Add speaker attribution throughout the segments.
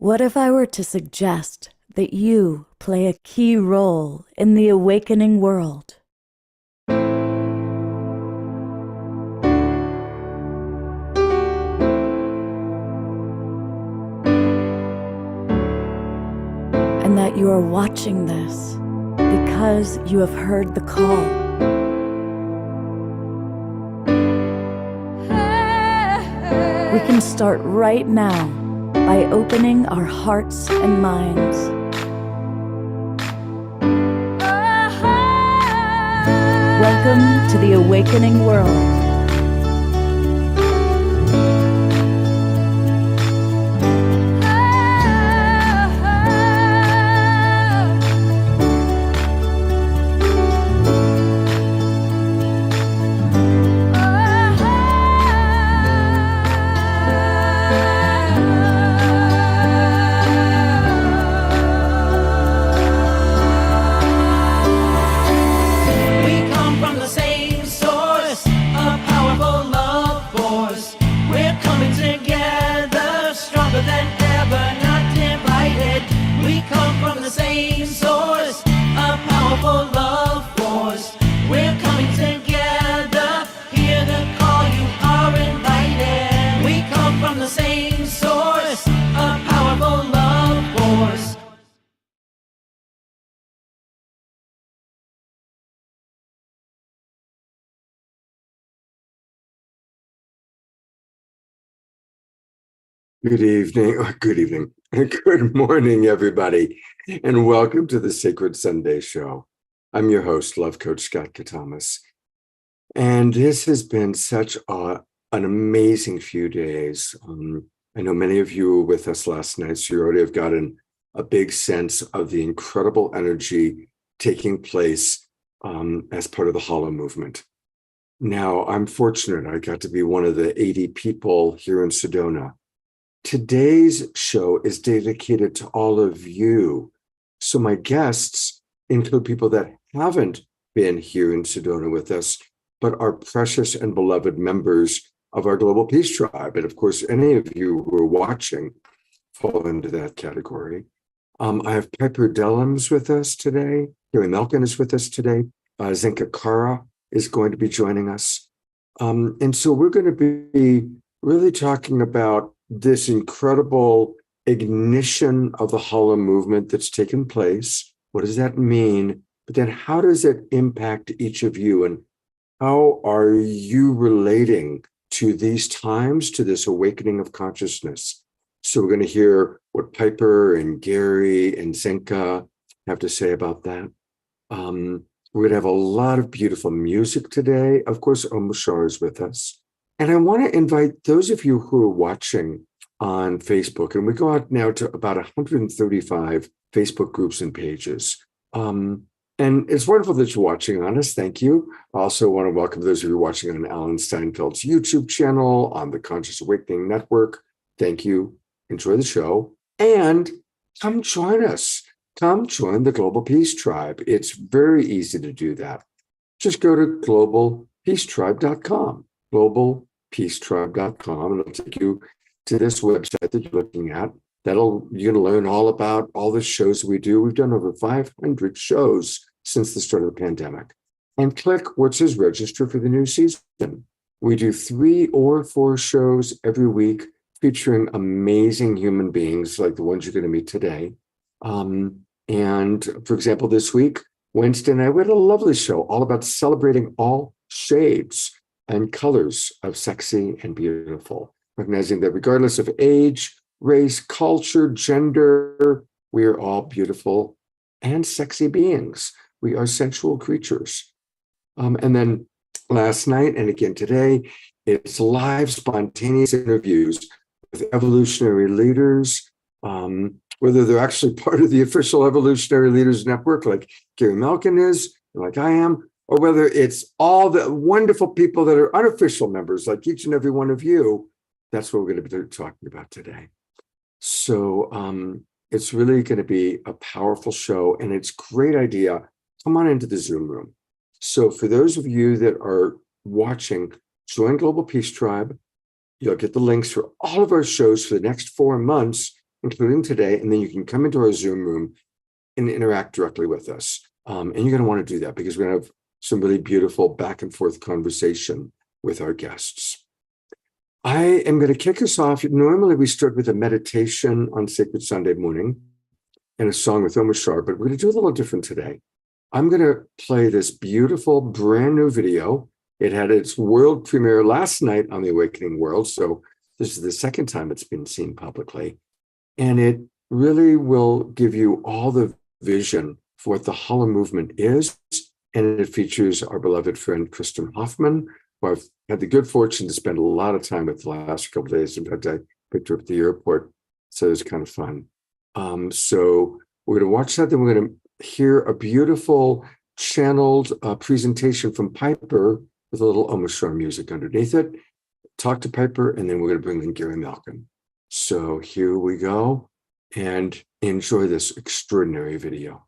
Speaker 1: What if I were to suggest that you play a key role in the awakening world? And that you are watching this because you have heard the call. We can start right now by opening our hearts and minds. Welcome to the awakening world.
Speaker 2: Good morning, everybody, and welcome to the Sacred Sunday Show. I'm your host, Love Coach Scott Katamas, and this has been such an amazing few days. I know many of you were with us last night, so you already have gotten a big sense of the incredible energy taking place as part of the HoloMovement. Now, I'm fortunate I got to be one of the 80 people here in Sedona. Today's show is dedicated to all of you. So my guests include people that haven't been here in Sedona with us, but are precious and beloved members of our Global Peace Tribe. And of course, any of you who are watching fall into that category. I have Piper Dellums with us today. Gary Melkin is with us today. Zinka Kara is going to be joining us. And so we're going to be really talking about this incredible ignition of the HoloMovement that's taken place. What does that mean? But then how does it impact each of you? And how are you relating to these times, to this awakening of consciousness? So we're going to hear what Piper and Gary and Zinka have to say about that. We're going to have a lot of beautiful music today. Of course, Omashar is with us. And I want to invite those of you who are watching on Facebook, and we go out now to about 135 Facebook groups and pages. And it's wonderful that you're watching on us. Thank you. I also want to welcome those of you watching on Alan Steinfeld's YouTube channel, on the Conscious Awakening Network. Thank you. Enjoy the show. And come join us. Come join the Global Peace Tribe. It's very easy to do that. Just go to globalpeacetribe.com. globalpeacetribe.com, and it'll take you to this website that you're looking at. You're going to learn all about all the shows we do. We've done over 500 shows since the start of the pandemic. And click where it says register for the new season. We do 3 or 4 shows every week featuring amazing human beings like the ones you're going to meet today. And for example, this week, Wednesday night, we had a lovely show all about celebrating all shades and colors of sexy and beautiful, recognizing that regardless of age, race, culture, gender, we are all beautiful and sexy beings. We are sensual creatures. And then last night and again today, it's live spontaneous interviews with evolutionary leaders, whether they're actually part of the official Evolutionary Leaders Network, like Gary Melkin is, like I am, or whether it's all the wonderful people that are unofficial members, like each and every one of you. That's what we're going to be talking about today. So it's really going to be a powerful show, and it's a great idea. Come on into the Zoom room. So for those of you that are watching, join Global Peace Tribe. You'll get the links for all of our shows for the next 4 months. including today, and then you can come into our Zoom room and interact directly with us. And you're going to want to do that because we're going to have some really beautiful back and forth conversation with our guests. I am going to kick us off. Normally, we start with a meditation on Sacred Sunday morning and a song with Omar Shar, but we're going to do a little different today. I'm going to play this beautiful brand new video. It had its world premiere last night on the Awakening World, so this is the second time it's been seen publicly. And it really will give you all the vision for what the HoloMovement is. And it features our beloved friend, Kristen Hoffman, who I've had the good fortune to spend a lot of time with the last couple of days. In fact, I picked her up at the airport, so it was kind of fun. So we're going to watch that, then we're going to hear a beautiful channeled presentation from Piper with a little Omar Shar music underneath it. Talk to Piper, and then we're going to bring in Gary Malcolm. So here we go, and enjoy this extraordinary video.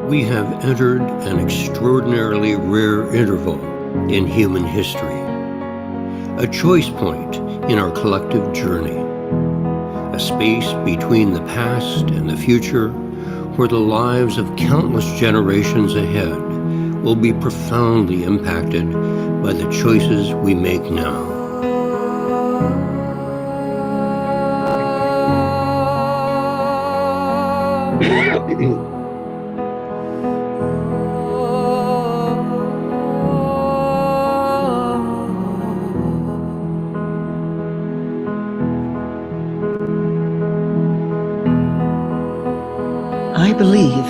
Speaker 3: We have entered an extraordinarily rare interval in human history, a choice point in our collective journey, a space between the past and the future where the lives of countless generations ahead will be profoundly impacted by the choices we make now.
Speaker 4: I believe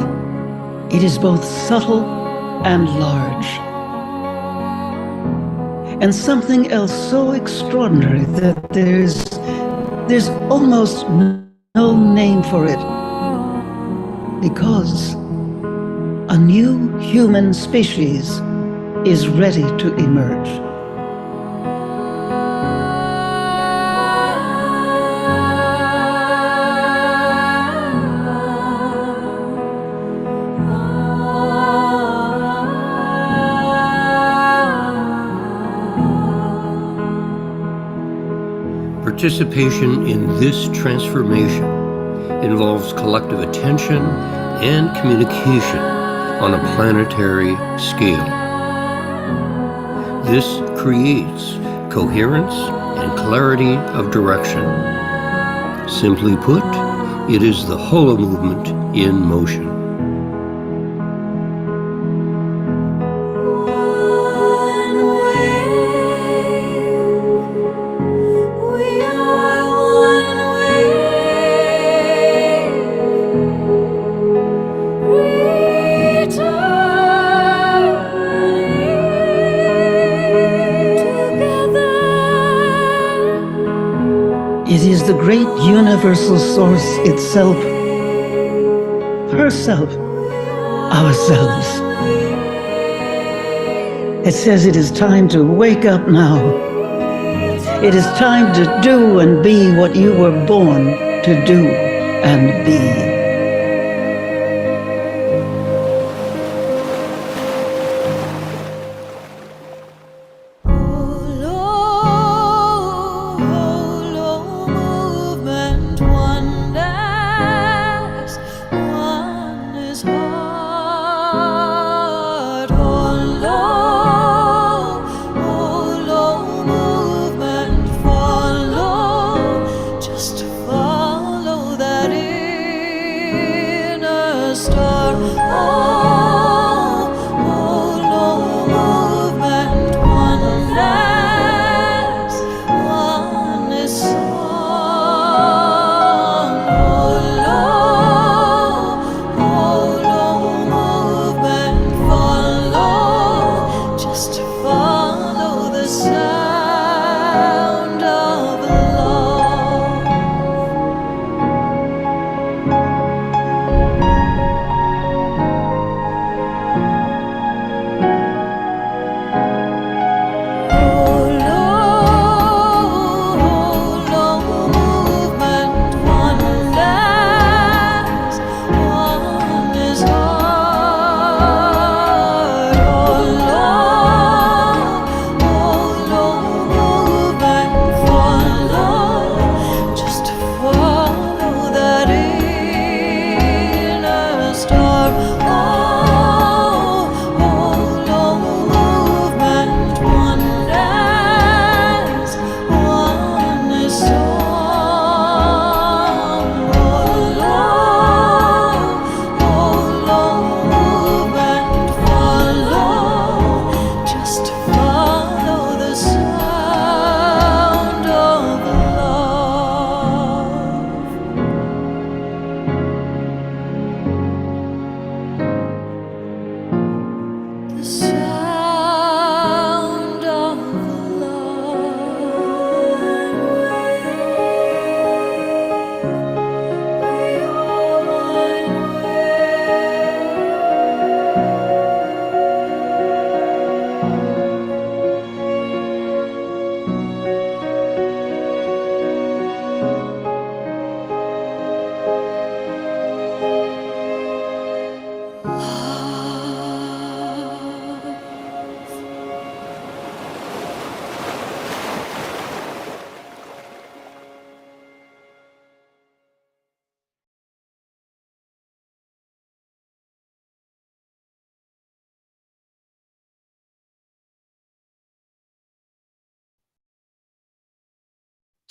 Speaker 4: it is both subtle and large, and something else so extraordinary that there's almost no name for it, because a new human species is ready to emerge.
Speaker 3: Participation in this transformation involves collective attention and communication on a planetary scale. This creates coherence and clarity of direction. Simply put, it is the HoloMovement in motion.
Speaker 4: It is the great universal source itself, herself, ourselves. It says it is time to wake up now. It is time to do and be what you were born to do and be.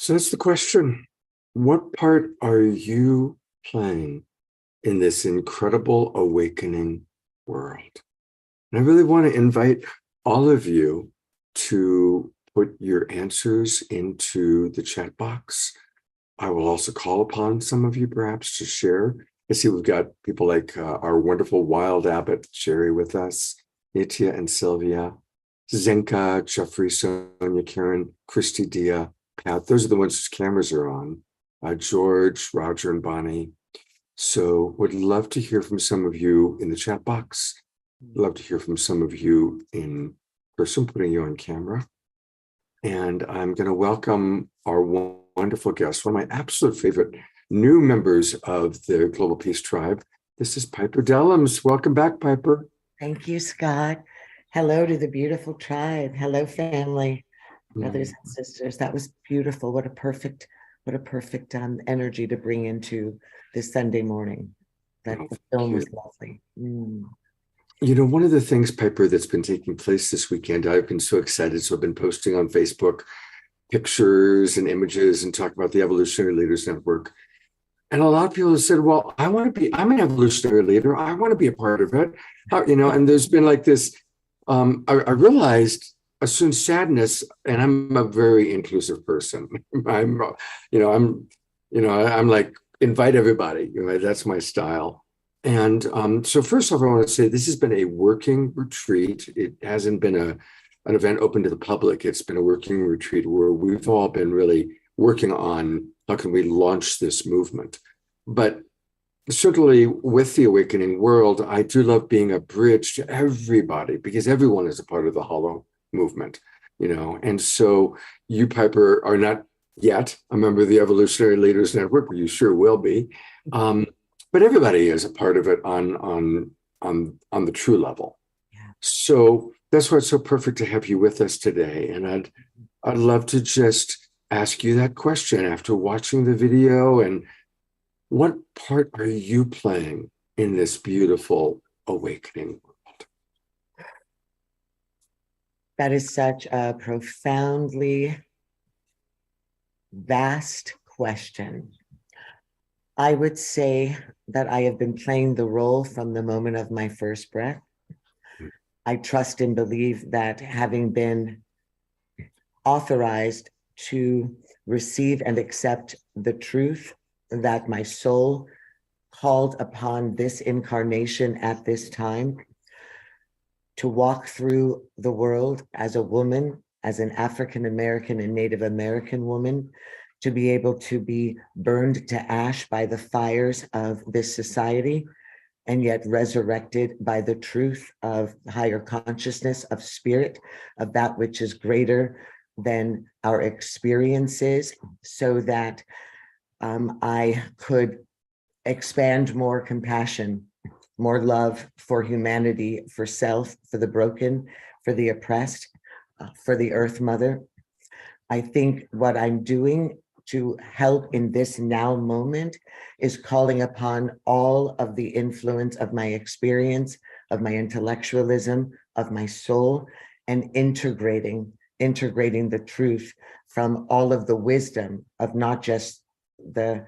Speaker 2: So that's the question. What part are you playing in this incredible awakening world? And I really want to invite all of you to put your answers into the chat box. I will also call upon some of you perhaps to share. I see we've got people like our wonderful Wild Abbot, Jerry, with us, Nitya and Sylvia, Zenka, Jeffrey, Sonia, Karen, Christy, Dia, Pat. Those are the ones whose cameras are on. George, Roger, and Bonnie. So would love to hear from some of you in the chat box. Love to hear from some of you in person, putting you on camera. And I'm going to welcome our wonderful guest, one of my absolute favorite new members of the Global Peace Tribe. This is Piper Dellums. Welcome back, Piper.
Speaker 5: Thank you, Scott. Hello to the beautiful tribe. Hello, family, brothers and sisters. That was beautiful. What a perfect energy to bring into this Sunday morning. That the film was lovely.
Speaker 2: You know, one of the things, Piper, that's been taking place this weekend, I've been so excited. So I've been posting on Facebook pictures and images and talking about the Evolutionary Leaders Network. And a lot of people have said, well, I'm an evolutionary leader. I want to be a part of it. And there's been like this, I realized a soon sadness, and I'm a very inclusive person. I'm like, invite everybody. That's my style. And so first off, I want to say this has been a working retreat. It hasn't been an event open to the public. It's been a working retreat where we've all been really working on how can we launch this movement. But certainly with the awakening world, I do love being a bridge to everybody because everyone is a part of the HoloMovement, And so you, Piper, are not yet a member of the Evolutionary Leaders Network, but you sure will be. But everybody is a part of it on the true level.
Speaker 5: Yeah.
Speaker 2: So that's why it's so perfect to have you with us today. And I'd love to just ask you that question after watching the video. And what part are you playing in this beautiful awakening world?
Speaker 5: That is such a profoundly vast question. I would say that I have been playing the role from the moment of my first breath. I trust and believe that having been authorized to receive and accept the truth that my soul called upon this incarnation at this time to walk through the world as a woman, as an African American and Native American woman, to be able to be burned to ash by the fires of this society, and yet resurrected by the truth of higher consciousness, of spirit, of that which is greater than our experiences, so that I could expand more compassion, more love for humanity, for self, for the broken, for the oppressed, for the Earth Mother. I think what I'm doing to help in this now moment is calling upon all of the influence of my experience, of my intellectualism, of my soul, and integrating the truth from all of the wisdom of not just the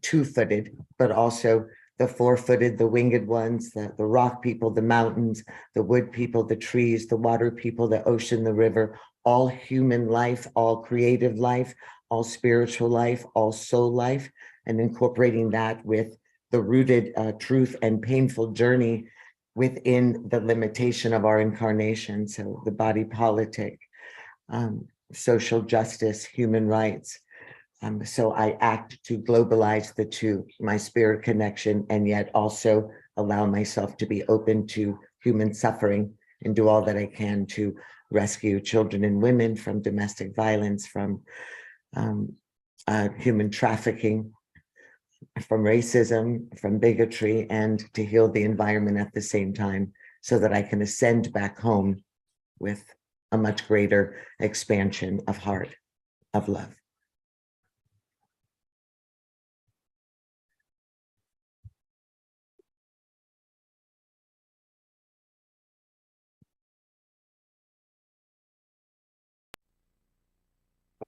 Speaker 5: two-footed, but also the four-footed, the winged ones, the rock people, the mountains, the wood people, the trees, the water people, the ocean, the river, all human life, all creative life, all spiritual life, all soul life, and incorporating that with the rooted truth and painful journey within the limitation of our incarnation. So the body politic, social justice, human rights. So I act to globalize the two, my spirit connection, and yet also allow myself to be open to human suffering and do all that I can to rescue children and women from domestic violence, from human trafficking, from racism, from bigotry, and to heal the environment at the same time so that I can ascend back home with a much greater expansion of heart, of love.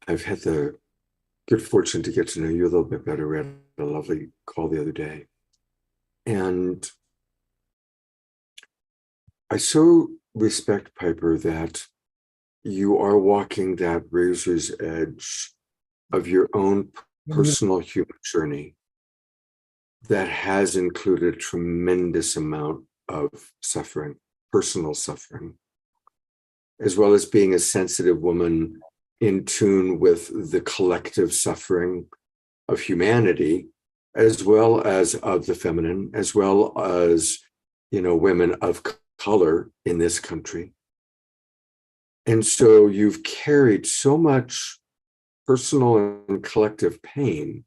Speaker 2: I've had the good fortune to get to know you a little bit better. We had a lovely call the other day. And I so respect, Piper, that you are walking that razor's edge of your own personal human journey that has included a tremendous amount of suffering, personal suffering, as well as being a sensitive woman in tune with the collective suffering of humanity, as well as of the feminine, as well as, women of color in this country. And so you've carried so much personal and collective pain,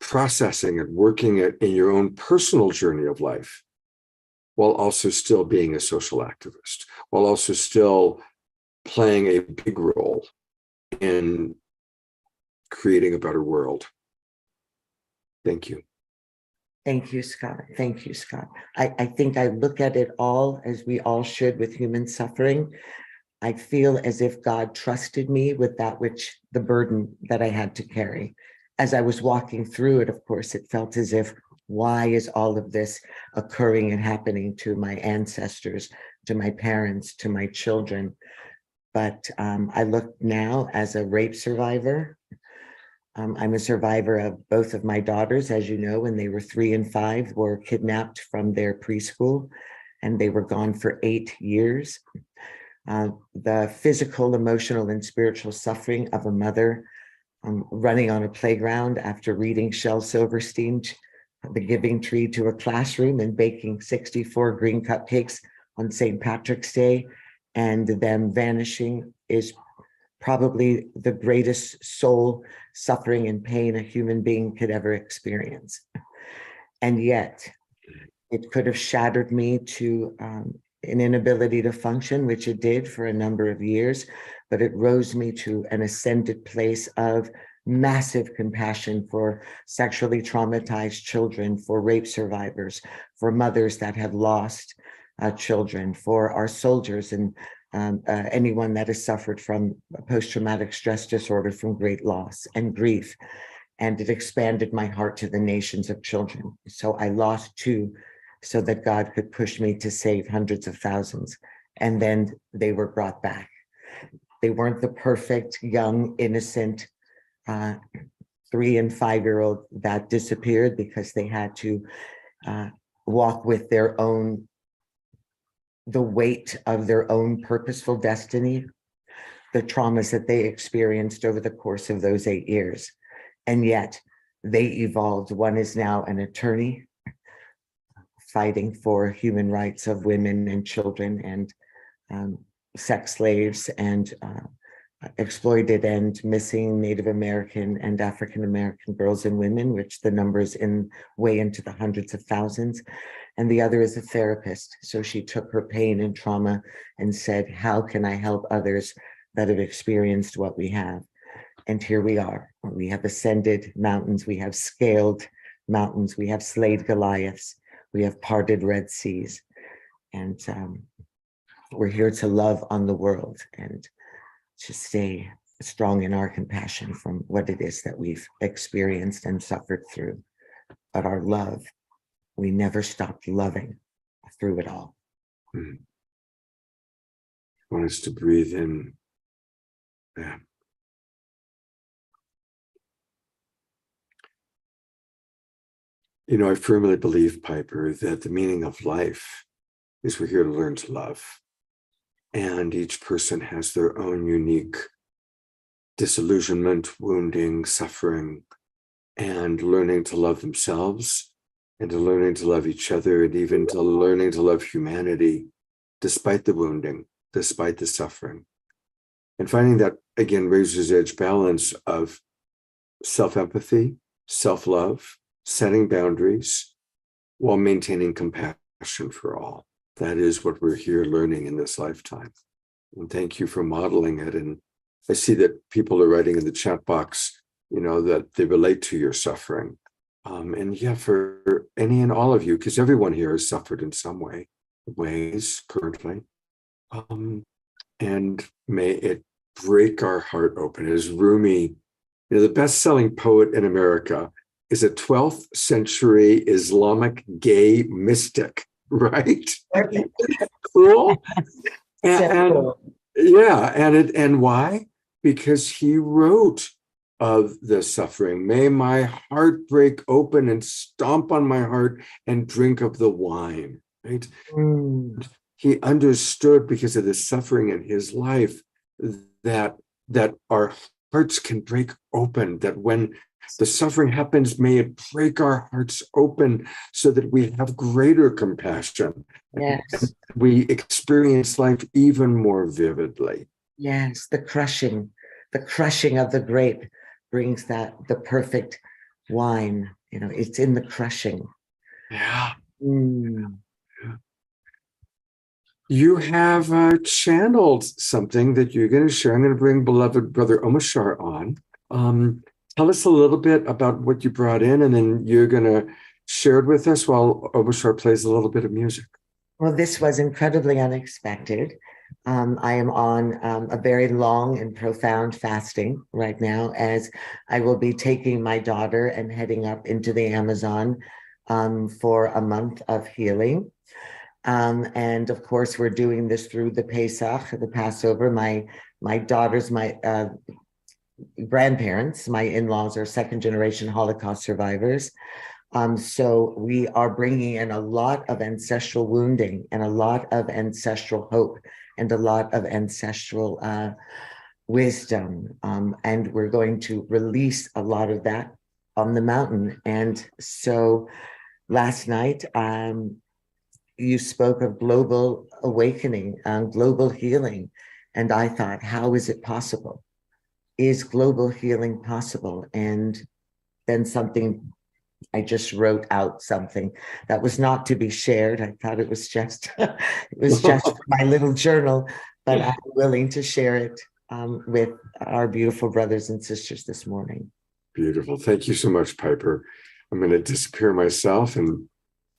Speaker 2: processing it, working it in your own personal journey of life, while also still being a social activist, while also still playing a big role in creating a better world. Thank you.
Speaker 5: Thank you, Scott. Thank you, Scott. I think I look at it all as we all should with human suffering. I feel as if God trusted me with that which the burden that I had to carry. As I was walking through it, of course, it felt as if, why is all of this occurring and happening to my ancestors, to my parents, to my children? But I look now as a rape survivor. I'm a survivor of both of my daughters, as you know, when they were 3 and 5, were kidnapped from their preschool, and they were gone for 8 years. The physical, emotional, and spiritual suffering of a mother running on a playground after reading Shel Silverstein, The Giving Tree, to a classroom and baking 64 green cupcakes on St. Patrick's Day, and them vanishing is probably the greatest soul suffering and pain a human being could ever experience. And yet, it could have shattered me to an inability to function, which it did for a number of years, but it rose me to an ascended place of massive compassion for sexually traumatized children, for rape survivors, for mothers that have lost children, for our soldiers, and anyone that has suffered from post-traumatic stress disorder from great loss and grief. And it expanded my heart to the nations of children. So I lost 2 so that God could push me to save hundreds of thousands. And then they were brought back. They weren't the perfect, young, innocent 3 and 5-year-old that disappeared because they had to walk with the weight of their own purposeful destiny, the traumas that they experienced over the course of those 8 years. And yet they evolved. One is now an attorney fighting for human rights of women and children and sex slaves and exploited and missing Native American and African American girls and women, which the numbers way into the hundreds of thousands. And the other is a therapist. So she took her pain and trauma and said, how can I help others that have experienced what we have? And here we are. We have ascended mountains. We have scaled mountains. We have slayed Goliaths. We have parted Red Seas. And we're here to love on the world and to stay strong in our compassion from what it is that we've experienced and suffered through. But our love, we never stopped loving through it all.
Speaker 2: I want us to breathe in. Yeah. I firmly believe, Piper, that the meaning of life is we're here to learn to love. And each person has their own unique disillusionment, wounding, suffering, and learning to love themselves, and to learning to love each other, and even to learning to love humanity, despite the wounding, despite the suffering. And finding that, again, razor's edge balance of self-empathy, self-love, setting boundaries, while maintaining compassion for all. That is what we're here learning in this lifetime. And thank you for modeling it. And I see that people are writing in the chat box, that they relate to your suffering. And yeah, for any and all of you, because everyone here has suffered in some ways currently. And may it break our heart open. As Rumi, the best-selling poet in America, is a 12th century Islamic gay mystic, right? Cool. And yeah, and why? Because he wrote of the suffering. May my heart break open and stomp on my heart and drink of the wine, right? He understood, because of the suffering in his life, that our hearts can break open, that when the suffering happens, may it break our hearts open so that we have greater compassion.
Speaker 5: Yes.
Speaker 2: We experience life even more vividly.
Speaker 5: Yes, the crushing of the grape brings the perfect wine. It's in the crushing.
Speaker 2: Yeah.
Speaker 5: Mm.
Speaker 2: You have channeled something that you're going to share. I'm going to bring beloved brother Omashar on. Tell us a little bit about what you brought in, and then you're going to share it with us while Omashar plays a little bit of music.
Speaker 5: Well, this was incredibly unexpected. I am on a very long and profound fasting right now, as I will be taking my daughter and heading up into the Amazon for a month of healing. And of course, we're doing this through the Pesach, the Passover. My daughter's, my grandparents, my in-laws are second-generation Holocaust survivors. So we are bringing in a lot of ancestral wounding and a lot of ancestral hope and a lot of ancestral wisdom. And we're going to release a lot of that on the mountain. And so last night, you spoke of global awakening, global healing. And I thought, how is it possible? Is global healing possible? And then I just wrote out something that was not to be shared. I thought it was just my little journal, but I'm willing to share it with our beautiful brothers and sisters this morning.
Speaker 2: Beautiful. Thank you so much, Piper. I'm going to disappear myself and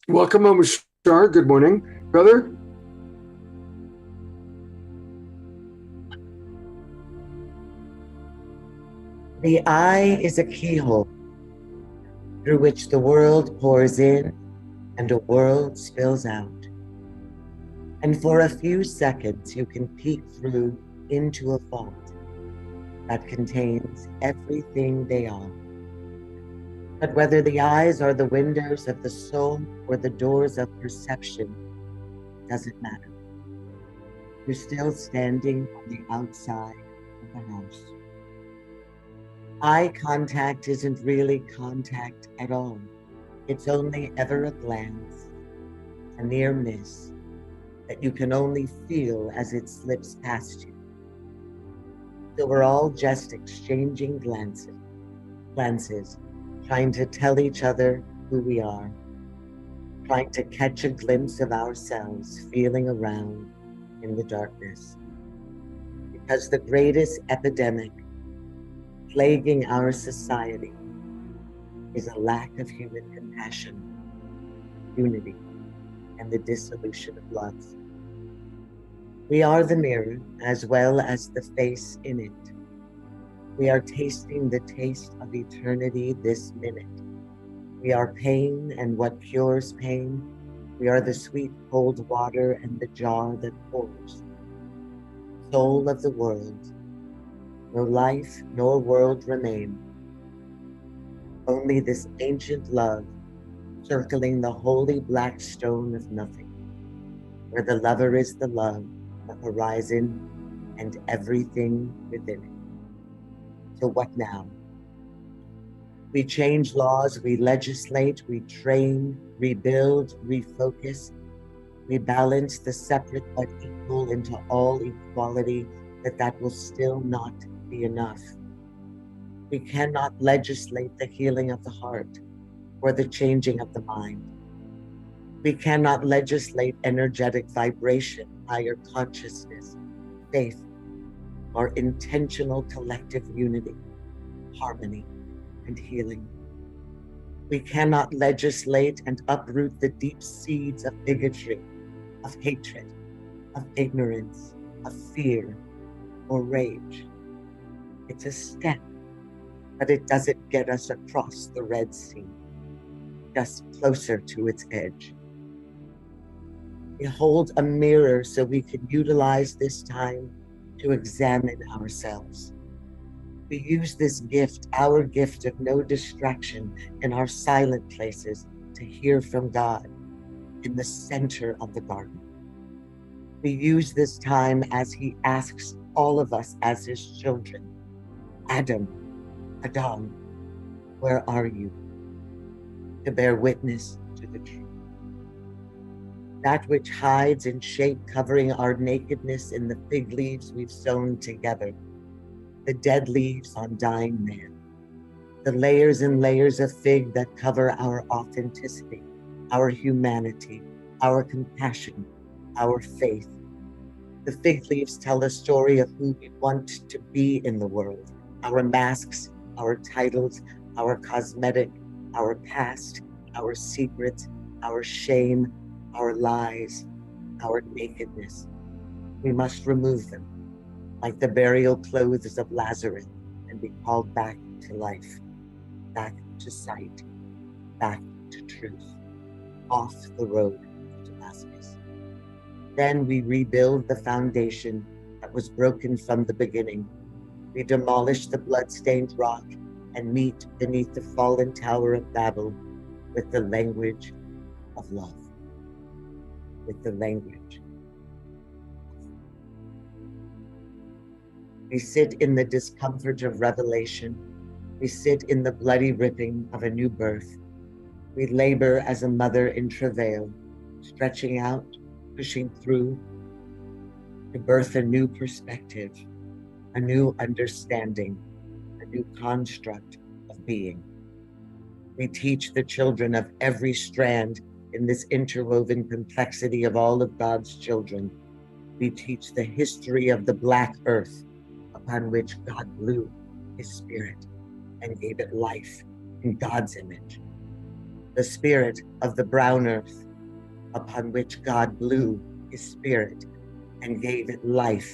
Speaker 2: welcome, Omashar. Good morning, brother.
Speaker 5: The eye is a keyhole through which the world pours in and a world spills out. And for a few seconds, you can peek through into a vault that contains everything they are. But whether the eyes are the windows of the soul or the doors of perception, doesn't matter. You're still standing on the outside of the house. Eye contact isn't really contact at all. It's only ever a glance, a near miss, that you can only feel as it slips past you. So we're all just exchanging glances, trying to tell each other who we are, trying to catch a glimpse of ourselves feeling around in the darkness. Because the greatest epidemic plaguing our society is a lack of human compassion, unity, and the dissolution of love. We are the mirror as well as the face in it. We are tasting the taste of eternity this minute. We are pain and what cures pain. We are the sweet cold water and the jar that pours. Soul of the world, no life nor world remain. Only this ancient love circling the holy black stone of nothing, where the lover is the love, the horizon, and everything within it. So what now? We change laws, we legislate, we train, rebuild, refocus. We balance the separate but equal into all equality, that will still not be enough. We cannot legislate the healing of the heart or the changing of the mind. We cannot legislate energetic vibration, higher consciousness, faith, or intentional collective unity, harmony, and healing. We cannot legislate and uproot the deep seeds of bigotry, of hatred, of ignorance, of fear, or rage. It's a step, but it doesn't get us across the Red Sea, just closer to its edge. We hold a mirror so we can utilize this time to examine ourselves. We use this gift, our gift of no distraction, in our silent places to hear from God in the center of the garden. We use this time as He asks all of us as His children, Adam, where are you? To bear witness to the truth. That which hides in shape, covering our nakedness in the fig leaves we've sewn together, the dead leaves on dying man, the layers and layers of fig that cover our authenticity, our humanity, our compassion, our faith. The fig leaves tell a story of who we want to be in the world, our masks, our titles, our cosmetic, our past, our secrets, our shame, our lies, our nakedness. We must remove them, like the burial clothes of Lazarus, and be called back to life, back to sight, back to truth, off the road to Damascus. Then we rebuild the foundation that was broken from the beginning. We demolish the blood-stained rock and meet beneath the fallen Tower of Babel with the language of love. With the language. We sit in the discomfort of revelation. We sit in the bloody ripping of a new birth. We labor as a mother in travail, stretching out, pushing through, to birth a new perspective, a new understanding, a new construct of being. We teach the children of every strand in this interwoven complexity of all of God's children. We teach the history of the black earth upon which God blew His Spirit and gave it life in God's image. The spirit of the brown earth upon which God blew His Spirit and gave it life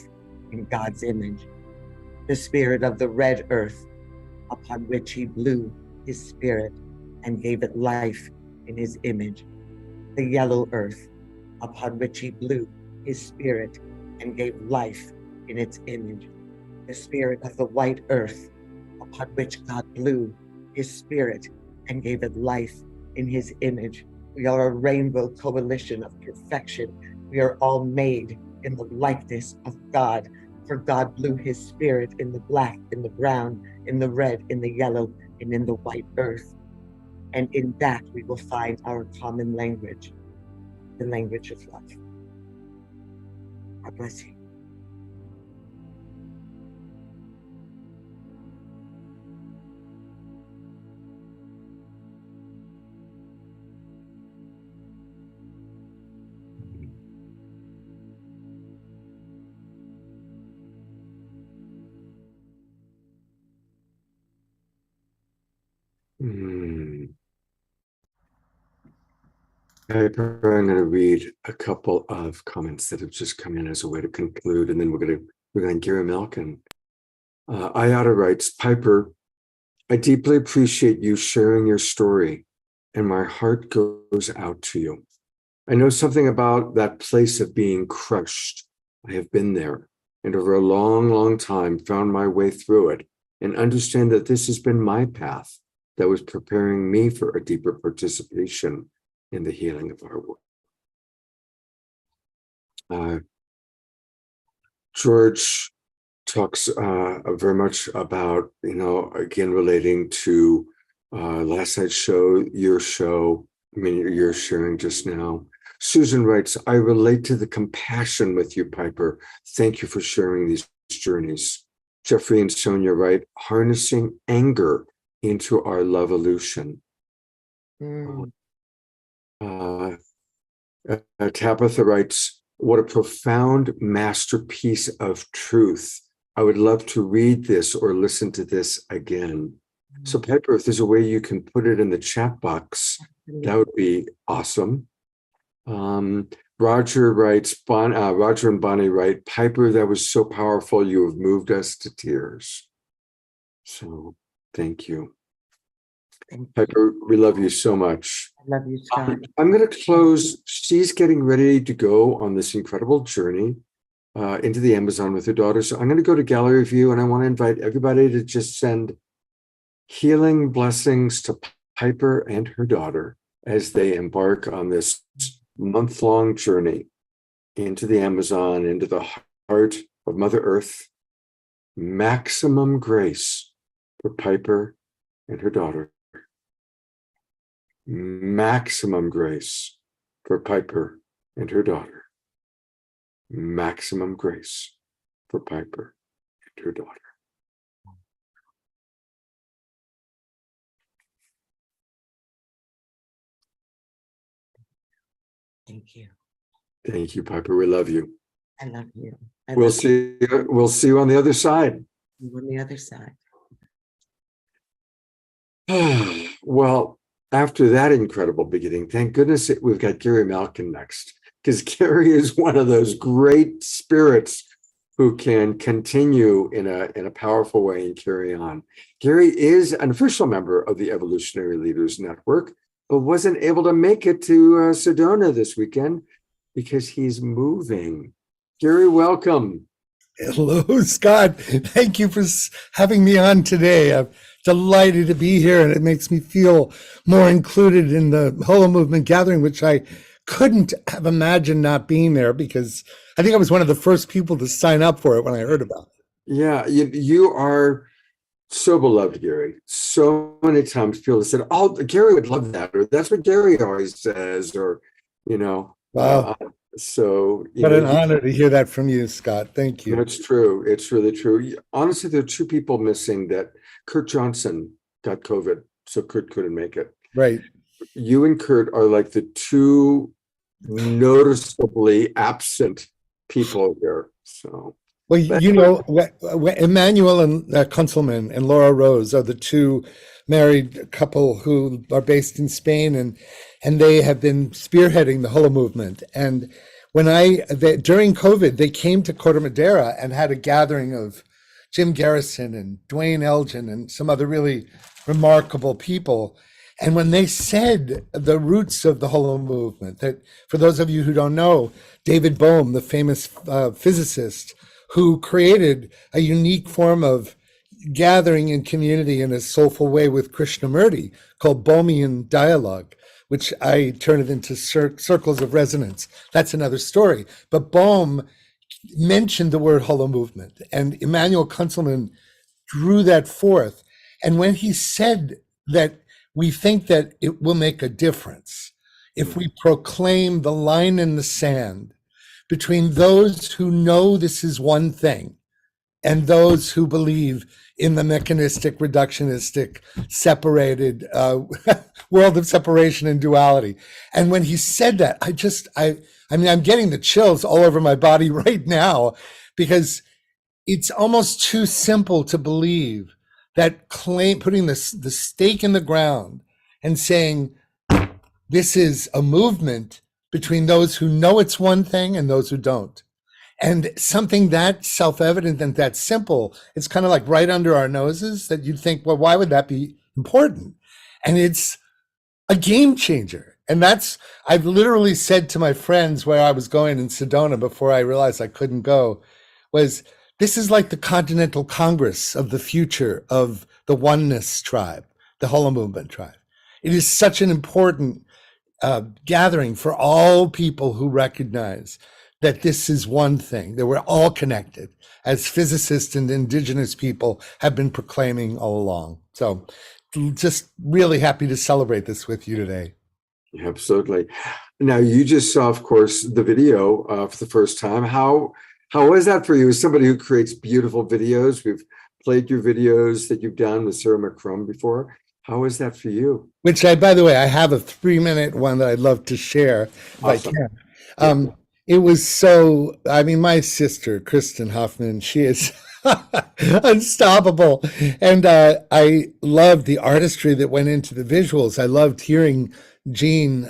Speaker 5: in God's image. The spirit of the red earth upon which He blew His Spirit and gave it life in His image. The yellow earth upon which He blew His Spirit and gave life in its image. The spirit of the white earth upon which God blew His Spirit and gave it life in His image. We are a rainbow coalition of perfection. We are all made in the likeness of God, for God blew His Spirit in the black, in the brown, in the red, in the yellow, and in the white earth. And in that we will find our common language, the language of love. God bless you.
Speaker 2: I'm going to read a couple of comments that have just come in as a way to conclude, and then we're going to Gary Malkin. Ayata writes, Piper, I deeply appreciate you sharing your story, and my heart goes out to you. I know something about that place of being crushed. I have been there, and over a long, long time found my way through it, and understand that this has been my path that was preparing me for a deeper participation in the healing of our world. George talks very much about, again, relating to last night's show, your show, you're sharing just now. Susan writes, I relate to the compassion with you, Piper. Thank you for sharing these journeys. Jeffrey and Sonia write, harnessing anger into our love-evolution. Tabitha writes, what a profound masterpiece of truth. I would love to read this or listen to this again. So Piper, if there's a way you can put it in the chat box, that would be awesome. Roger writes, Roger and Bonnie write, Piper, that was so powerful. You have moved us to tears. So thank you.
Speaker 5: Thank you.
Speaker 2: Piper, we love you so much.
Speaker 5: I love you, Scott.
Speaker 2: I'm going to close. She's getting ready to go on this incredible journey into the Amazon with her daughter. So I'm going to go to gallery view, and I want to invite everybody to just send healing blessings to Piper and her daughter as they embark on this month-long journey into the Amazon, into the heart of Mother Earth. Maximum grace for Piper and her daughter. Maximum grace for Piper and her daughter. Maximum grace for Piper and her daughter.
Speaker 5: Thank you.
Speaker 2: Thank you, Piper. We love you.
Speaker 5: I love you.
Speaker 2: We'll see you on the other side.
Speaker 5: On the other side.
Speaker 2: Well, after that incredible beginning, thank goodness we've got Gary Malkin next, because Gary is one of those great spirits who can continue in a powerful way and carry on. Gary is an official member of the Evolutionary Leaders Network, but wasn't able to make it to Sedona this weekend because he's moving. Gary, welcome.
Speaker 6: Hello, Scott. Thank you for having me on today. I'm delighted to be here, and it makes me feel more included in the HoloMovement gathering, which I couldn't have imagined not being there, because I think I was one of the first people to sign up for it when I heard about it.
Speaker 2: Yeah, you are so beloved, Gary. So many times people have said, oh, Gary would love that, or that's what Gary always says, or,
Speaker 6: Wow.
Speaker 2: So
Speaker 6: What an honor to hear that from you, Scott. Thank you.
Speaker 2: It's true. It's really true. Honestly, there are two people missing. That Kurt Johnson got COVID, so Kurt couldn't make it.
Speaker 6: Right.
Speaker 2: You and Kurt are like the two noticeably absent people here. So,
Speaker 6: well, Emmanuel and Kunzelman and Laura Rose are the two married couple who are based in Spain, and they have been spearheading the HoloMovement. And during COVID, they came to Corte Madera and had a gathering of Jim Garrison and Dwayne Elgin and some other really remarkable people. And when they said the roots of the HoloMovement, that for those of you who don't know, David Bohm, the famous physicist, who created a unique form of gathering in community in a soulful way with Krishnamurti called Bohmian dialogue, which I turn it into circles of resonance. That's another story. But Bohm mentioned the word HoloMovement, and Emmanuel Kunzelman drew that forth. And when he said that we think that it will make a difference if we proclaim the line in the sand between those who know this is one thing and those who believe in the mechanistic, reductionistic, separated world of separation and duality. And when he said that, I'm getting the chills all over my body right now, because it's almost too simple to believe that putting the stake in the ground and saying, this is a movement between those who know it's one thing and those who don't. And something that self-evident and that simple, it's kind of like right under our noses, that you'd think, well, why would that be important? And it's a game changer. And I've literally said to my friends where I was going in Sedona before I realized I couldn't go, was this is like the Continental Congress of the future of the oneness tribe, the HoloMovement tribe. It is such an important gathering for all people who recognize that this is one thing, that we're all connected, as physicists and indigenous people have been proclaiming all along. So just really happy to celebrate this with you today.
Speaker 2: Absolutely. Now, you just saw, of course, the video for the first time. How was that for you as somebody who creates beautiful videos? We've played your videos that you've done with Sarah McCrum before. How was that for you?
Speaker 6: Which by the way, I have a 3-minute one that I'd love to share if
Speaker 2: Awesome.
Speaker 6: I can. It was my sister, Kristen Hoffman, she is unstoppable. And I loved the artistry that went into the visuals. I loved hearing Jean,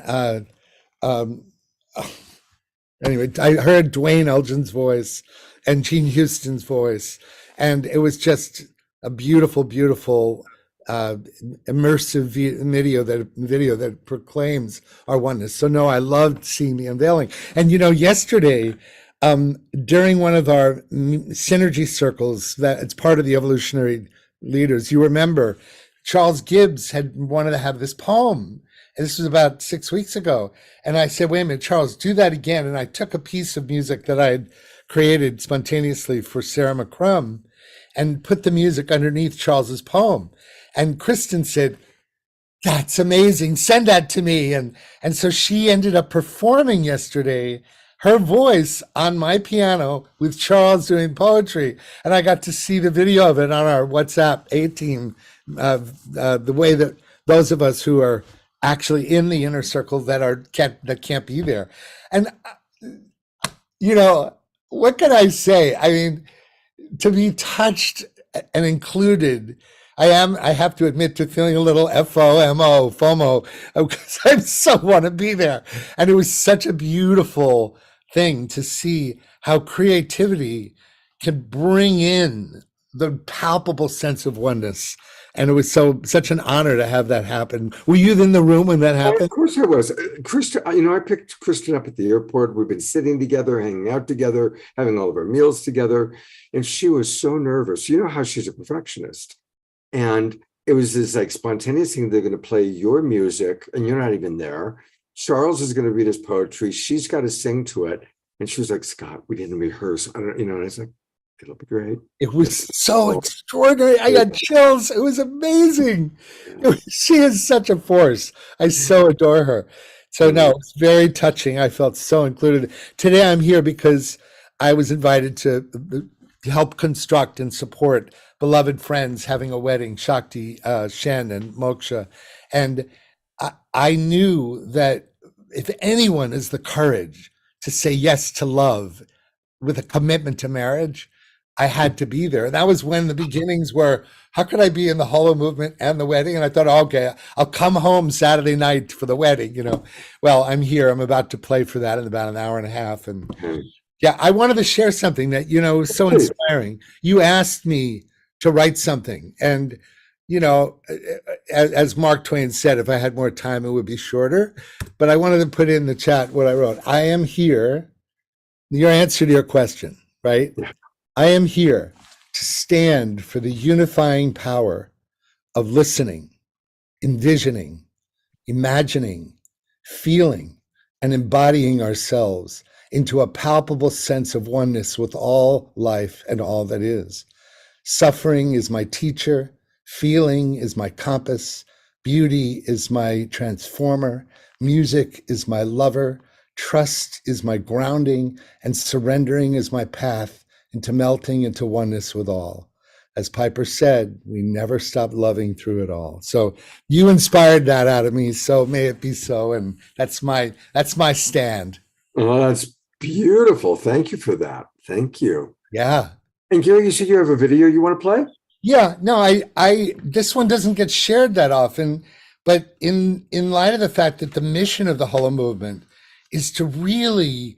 Speaker 6: Anyway, I heard Dwayne Elgin's voice and Gene Houston's voice, and it was just a beautiful, beautiful, immersive video that proclaims our oneness. So no, I loved seeing the unveiling. And yesterday, during one of our synergy circles, that it's part of the Evolutionary Leaders, you remember Charles Gibbs had wanted to have this poem. And this was about 6 weeks ago. And I said, wait a minute, Charles, do that again. And I took a piece of music that I had created spontaneously for Sarah McCrum and put the music underneath Charles's poem. And Kristen said, that's amazing. Send that to me. And so she ended up performing yesterday her voice on my piano with Charles doing poetry. And I got to see the video of it on our WhatsApp A-team, the way that those of us who are actually in the inner circle that can't be there. And what can I say? I mean, to be touched and included, I have to admit to feeling a little FOMO, because I so want to be there. And it was such a beautiful thing to see how creativity can bring in the palpable sense of oneness. And it was such an honor to have that happen. Were you in the room when that happened?
Speaker 2: Of course I was. Kristen, I picked Kristen up at the airport. We've been sitting together, hanging out together, having all of our meals together. And she was so nervous. You know how she's a perfectionist. And it was this like spontaneous thing. They're going to play your music and you're not even there. Charles is going to read his poetry. She's got to sing to it. And she was like, Scott, we didn't rehearse. I don't, and I was like, it'll be great.
Speaker 6: It was so extraordinary. I got chills. It was amazing. She is such a force. I so adore her. So no, it's very touching. I felt so included. Today I'm here because I was invited to help construct and support beloved friends having a wedding, Shakti, Shen, and Moksha. And I knew that if anyone has the courage to say yes to love with a commitment to marriage, I had to be there. And that was when the beginnings were, how could I be in the HoloMovement and the wedding? And I thought, okay, I'll come home Saturday night for the wedding, Well, I'm here. I'm about to play for that in about an hour and a half. And yeah, I wanted to share something that, was so inspiring. You asked me to write something. And, as Mark Twain said, if I had more time, it would be shorter. But I wanted to put in the chat what I wrote. I am here. Your answer to your question, right? Yeah. I am here to stand for the unifying power of listening, envisioning, imagining, feeling, and embodying ourselves into a palpable sense of oneness with all life and all that is. Suffering is my teacher, feeling is my compass, beauty is my transformer, music is my lover, trust is my grounding, and surrendering is my path into melting into oneness with all. As Piper said, we never stop loving through it all. So you inspired that out of me, so may it be so. And that's my stand.
Speaker 2: Oh, that's beautiful. Thank you for that. Thank you.
Speaker 6: Yeah.
Speaker 2: And Gary, you said you have a video you want to play?
Speaker 6: Yeah, no, I this one doesn't get shared that often, but in light of the fact that the mission of the HoloMovement is to really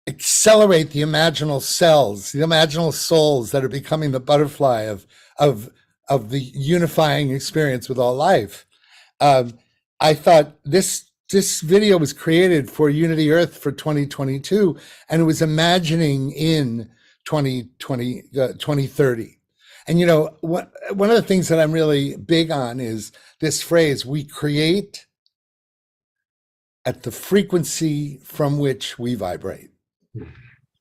Speaker 6: accelerate the imaginal cells, the imaginal souls that are becoming the butterfly of the unifying experience with all life. I thought this video was created for Unity Earth for 2022, and it was imagining in 2030. And one of the things that I'm really big on is this phrase, we create at the frequency from which we vibrate.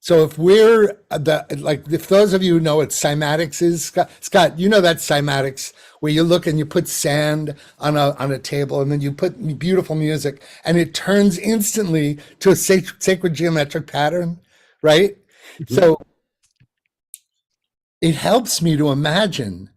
Speaker 6: So if we're if those of you who know what cymatics is, Scott, you know that cymatics where you look and you put sand on a table and then you put beautiful music and it turns instantly to a sacred geometric pattern, right? Mm-hmm. So it helps me to imagine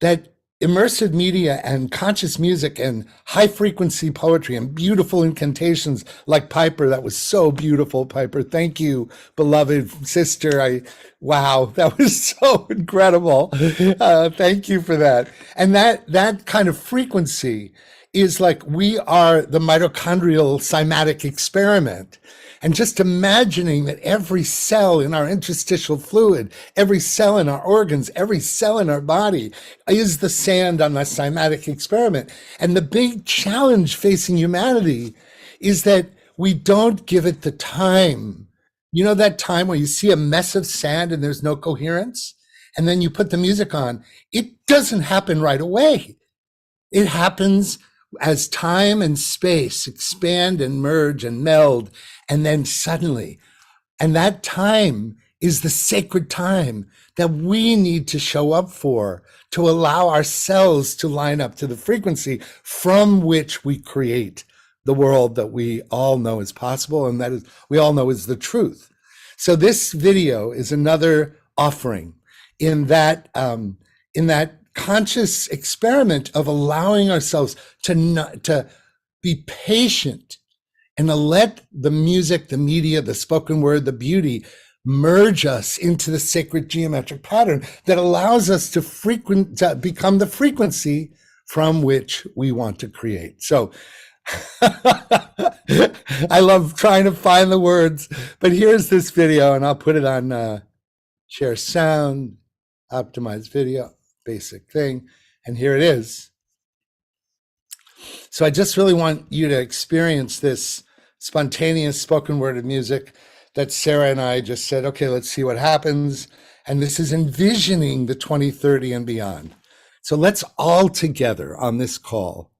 Speaker 6: that immersive media and conscious music and high frequency poetry and beautiful incantations like Piper, that was so beautiful, Piper. Thank you, beloved sister. Wow, that was so incredible. Thank you for that. And that kind of frequency is like we are the mitochondrial cymatic experiment. And just imagining that every cell in our interstitial fluid, every cell in our organs, every cell in our body is the sand on the cymatic experiment. And the big challenge facing humanity is that we don't give it the time. You know that time where you see a mess of sand and there's no coherence? And then you put the music on. It doesn't happen right away. It happens as time and space expand and merge and meld, and then suddenly, and that time is the sacred time that we need to show up for, to allow ourselves to line up to the frequency from which we create the world that we all know is possible, and that is we all know is the truth. So this video is another offering in that conscious experiment of allowing ourselves to be patient and to let the music, the media, the spoken word, the beauty merge us into the sacred geometric pattern that allows us to become the frequency from which we want to create. So I love trying to find the words, but here's this video, and I'll put it on share sound, optimize video, basic thing, and here it is. So I just really want you to experience this spontaneous spoken word of music that Sarah and I just said, okay, let's see what happens. And this is envisioning the 2030 and beyond. So let's all together on this call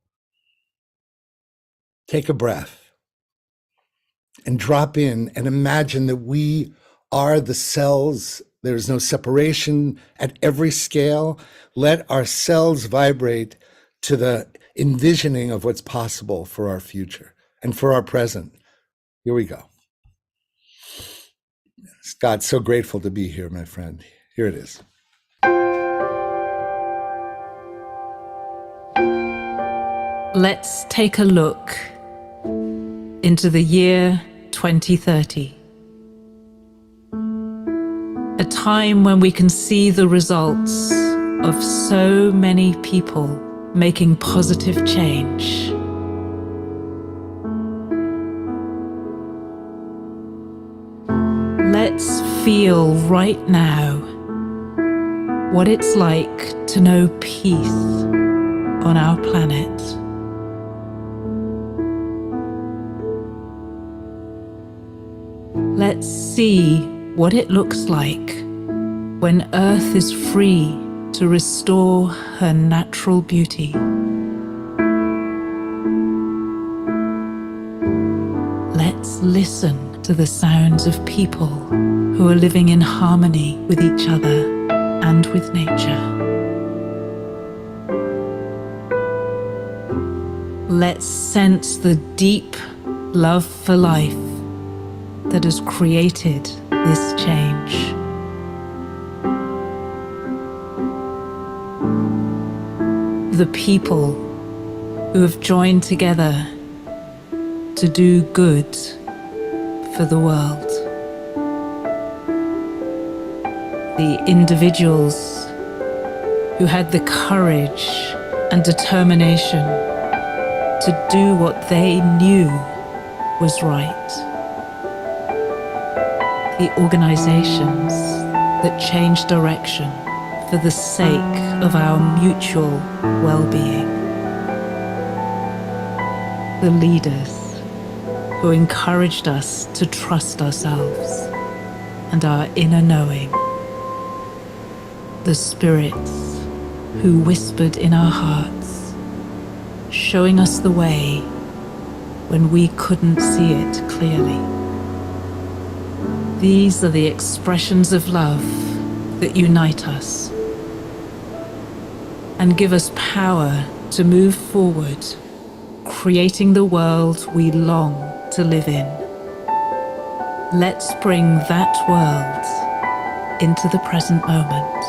Speaker 6: take a breath and drop in and imagine that we are the cells. There's no separation at every scale. Let our cells vibrate to the envisioning of what's possible for our future and for our present. Here we go. God, so grateful to be here, my friend. Here it is.
Speaker 7: Let's take a look into the year 2030. A time when we can see the results of so many people making positive change. Let's feel right now what it's like to know peace on our planet. Let's see what it looks like when Earth is free to restore her natural beauty. Let's listen to the sounds of people who are living in harmony with each other and with nature. Let's sense the deep love for life that has created this change. The people who have joined together to do good for the world. The individuals who had the courage and determination to do what they knew was right. The organizations that changed direction for the sake of our mutual well-being. The leaders who encouraged us to trust ourselves and our inner knowing. The spirits who whispered in our hearts, showing us the way when we couldn't see it clearly. These are the expressions of love that unite us and give us power to move forward, creating the world we long to live in. Let's bring that world into the present moment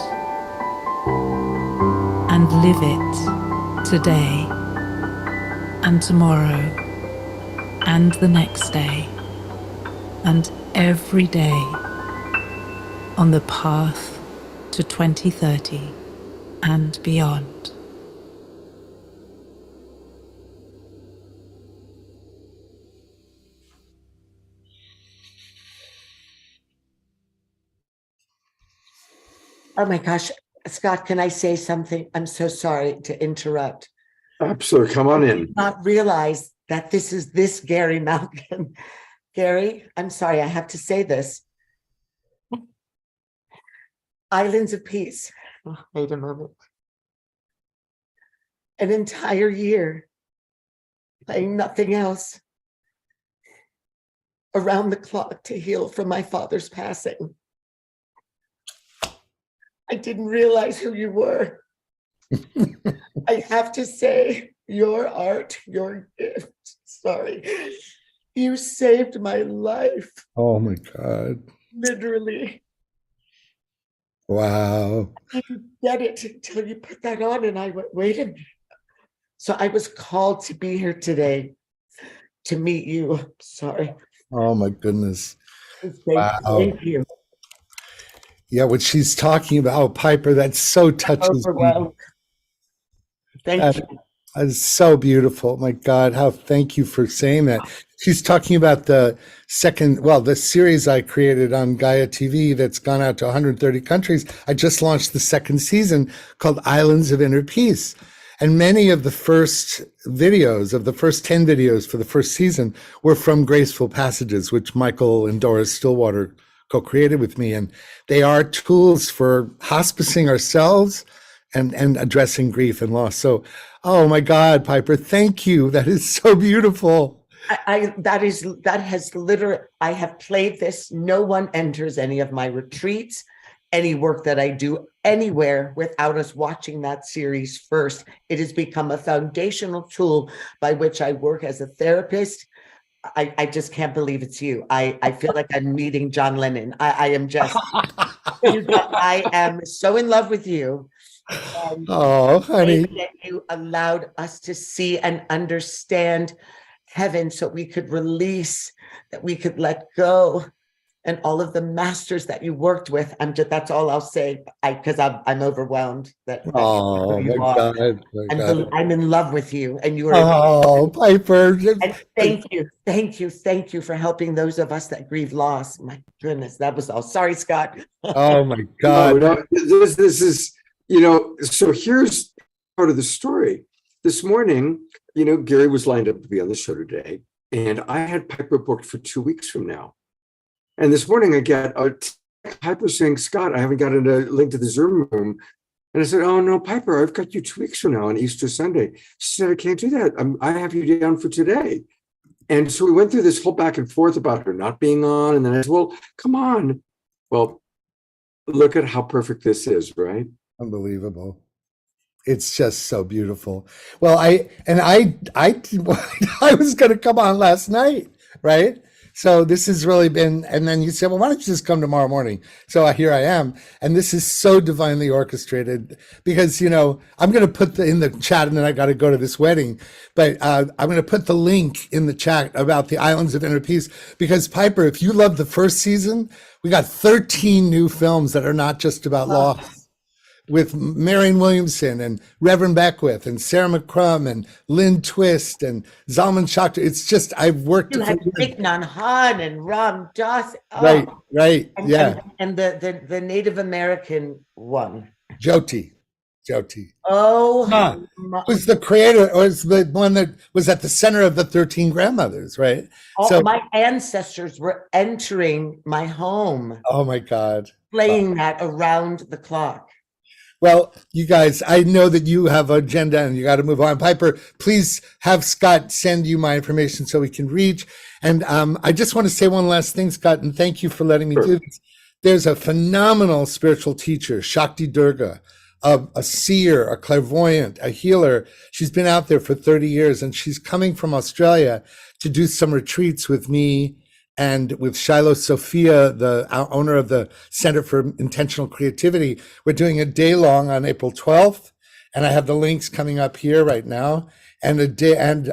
Speaker 7: and live it today and tomorrow and the next day and every day on the path to 2030 and beyond.
Speaker 5: Oh my gosh, Scott, can I say something? I'm so sorry to interrupt.
Speaker 2: Absolutely. Come on
Speaker 5: I
Speaker 2: in.
Speaker 5: did not realize that this is this Gary Malkin. Gary, I'm sorry, I have to say this. Islands of Peace. Oh, wait a moment. An entire year playing nothing else around the clock to heal from my father's passing. I didn't realize who you were. I have to say, your art, your gift, sorry, you saved my life,
Speaker 6: Oh my God.
Speaker 5: literally.
Speaker 6: Wow.
Speaker 5: I didn't get it until you put that on, and I went, wait a minute. So I was called to be here today to meet you. Sorry.
Speaker 6: Oh my goodness. Wow.
Speaker 5: Thank you.
Speaker 6: Yeah, what she's talking about, oh, Piper, that so touches me.
Speaker 5: Overwhelmed. Thank you.
Speaker 6: It's so beautiful. My God, how thank you for saying that. She's talking about the series I created on Gaia TV that's gone out to 130 countries. I just launched the second season called Islands of Inner Peace. And many of the first videos, of the first 10 videos for the first season, were from Graceful Passages, which Michael and Doris Stillwater co-created with me. And they are tools for hospicing ourselves and addressing grief and loss. So, oh my God, Piper, thank you. That is so beautiful.
Speaker 5: I have played this. No one enters any of my retreats, any work that I do anywhere without us watching that series first. It has become a foundational tool by which I work as a therapist. I just can't believe it's you. I feel like I'm meeting John Lennon. I am just, I am so in love with you.
Speaker 6: Oh, honey.
Speaker 5: That you allowed us to see and understand heaven so we could release, that we could let go, and all of the masters that you worked with. That's all I'll say, because I'm overwhelmed that
Speaker 6: Oh
Speaker 5: you
Speaker 6: my
Speaker 5: are.
Speaker 6: God. My God.
Speaker 5: I'm in love with you, and you are.
Speaker 6: Oh, Piper.
Speaker 5: And thank you for helping those of us that grieve loss. My goodness, that was all. Sorry, Scott.
Speaker 6: Oh my God.
Speaker 2: No, this is, so here's part of the story. This morning, Gary was lined up to be on the show today, and I had Piper booked for 2 weeks from now. And this morning I get a Piper saying, Scott, I haven't gotten a link to the Zoom room. And I said, oh no, Piper, I've got you 2 weeks from now on Easter Sunday. She said, I can't do that. I have you down for today. And so we went through this whole back and forth about her not being on. And then I said, well, come on. Well, look at how perfect this is, right?
Speaker 6: Unbelievable. It's just so beautiful. Well, I was going to come on last night, right? So this has really been, and then you said, well, why don't you just come tomorrow morning? So here I am. And this is so divinely orchestrated because, I'm going to put in the chat, and then I got to go to this wedding, but I'm going to put the link in the chat about the Islands of Inner Peace, because Piper, if you love the first season, we got 13 new films that are not just about loss, with Marion Williamson and Reverend Beckwith and Sarah McCrum and Lynn Twist and Zalman Schachter. It's just, I've worked.
Speaker 5: You had Thich Han and Ram Dass. Oh.
Speaker 6: Right.
Speaker 5: And the Native American one.
Speaker 6: Jyoti.
Speaker 5: Oh,
Speaker 6: was the creator, or was the one that was at the center of the 13 grandmothers, right?
Speaker 5: So my ancestors were entering my home.
Speaker 6: Oh my God.
Speaker 5: Playing that around the clock.
Speaker 6: Well, you guys, I know that you have an agenda and you got to move on. Piper, please have Scott send you my information so we can reach. And I just want to say one last thing, Scott, and thank you for letting me do this. There's a phenomenal spiritual teacher, Shakti Durga, a seer, a clairvoyant, a healer. She's been out there for 30 years, and she's coming from Australia to do some retreats with me and with Shiloh Sophia, the owner of the Center for Intentional Creativity. We're doing a day long on April 12th, and I have the links coming up here right now, and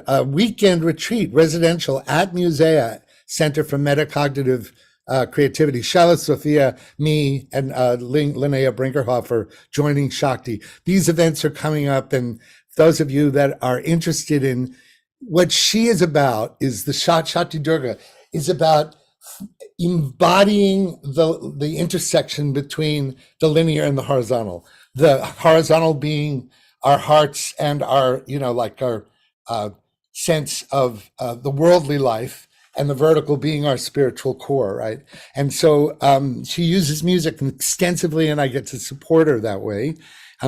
Speaker 6: a weekend retreat, residential at Musea, Center for Metacognitive Creativity. Shiloh Sophia, me, and Linnea Brinkerhofer joining Shakti. These events are coming up, and those of you that are interested in what she is about, is the Shakti Durga is about embodying the intersection between the linear and the horizontal. The horizontal being our hearts and our, like our sense of the worldly life, and the vertical being our spiritual core, right? And so she uses music extensively, and I get to support her that way.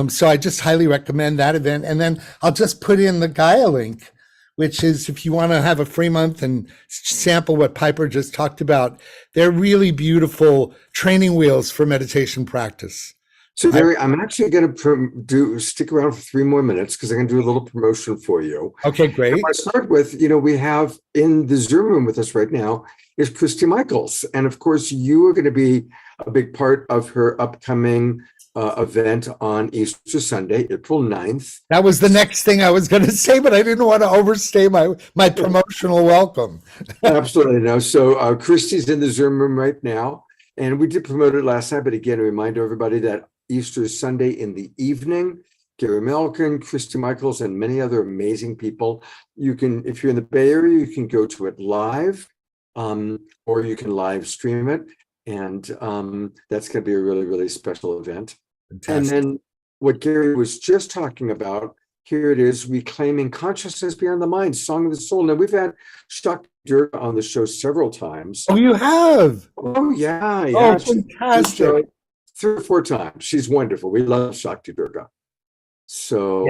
Speaker 6: So I just highly recommend that event. And then I'll just put in the Gaia link, which is if you want to have a free month and sample what Piper just talked about, they're really beautiful training wheels for meditation practice.
Speaker 2: So, Gary, I'm actually going to stick around for 3 more minutes because I'm going to do a little promotion for you.
Speaker 6: Okay, great.
Speaker 2: And I start with, we have in the Zoom room with us right now is Christy Michaels. And of course, you are going to be a big part of her upcoming event on Easter Sunday, April 9th.
Speaker 6: That was the next thing I was going to say, but I didn't want to overstay my promotional welcome.
Speaker 2: Absolutely. No. So Christy's in the Zoom room right now. And we did promote it last night. But again, a reminder everybody that Easter Sunday in the evening, Gary Milliken, Christy Michaels, and many other amazing people. You can, if you're in the Bay Area, you can go to it live, or you can live stream it. And that's going to be a really, really special event. Fantastic. And then what Gary was just talking about, here it is, Reclaiming Consciousness Beyond the Mind, Song of the Soul. Now, we've had Shakti Durga on the show several times.
Speaker 6: Oh, you have?
Speaker 2: Oh, yeah.
Speaker 6: Oh, fantastic.
Speaker 2: 3 or 4 times. She's wonderful. We love Shakti Durga. So,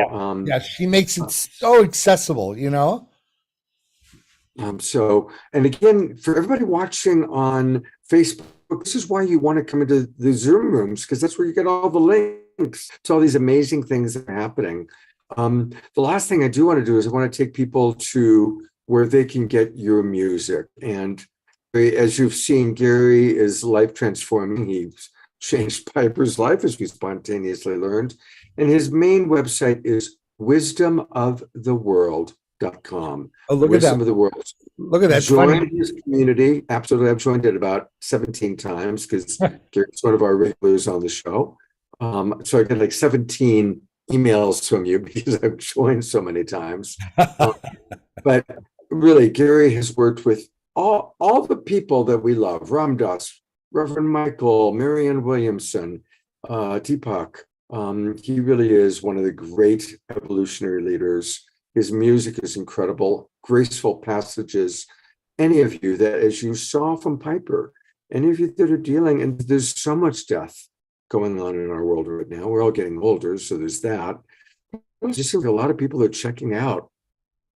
Speaker 6: yeah, she makes it so accessible,
Speaker 2: So, and again, for everybody watching on Facebook, this is why you want to come into the Zoom rooms, because that's where you get all the links to all these amazing things that are happening. The last thing I do want to do is I want to take people to where they can get your music. And as you've seen, Gary is life transforming. He's changed Piper's life, as we spontaneously learned. And his main website is wisdomoftheworld.com.
Speaker 6: Oh, look
Speaker 2: Wisdom
Speaker 6: at that.
Speaker 2: of the World.
Speaker 6: Look at that.
Speaker 2: Join his community. Absolutely. I've joined it about 17 times because Gary's one of our regulars on the show. So I get like 17 emails from you because I've joined so many times. But really, Gary has worked with all the people that we love. Ram Dass, Reverend Michael, Marianne Williamson, Deepak. He really is one of the great evolutionary leaders. His music is incredible, graceful passages. Any of you that, as you saw from Piper, any of you that are dealing, and there's so much death going on in our world right now. We're all getting older, so there's that. It just seems like a lot of people are checking out.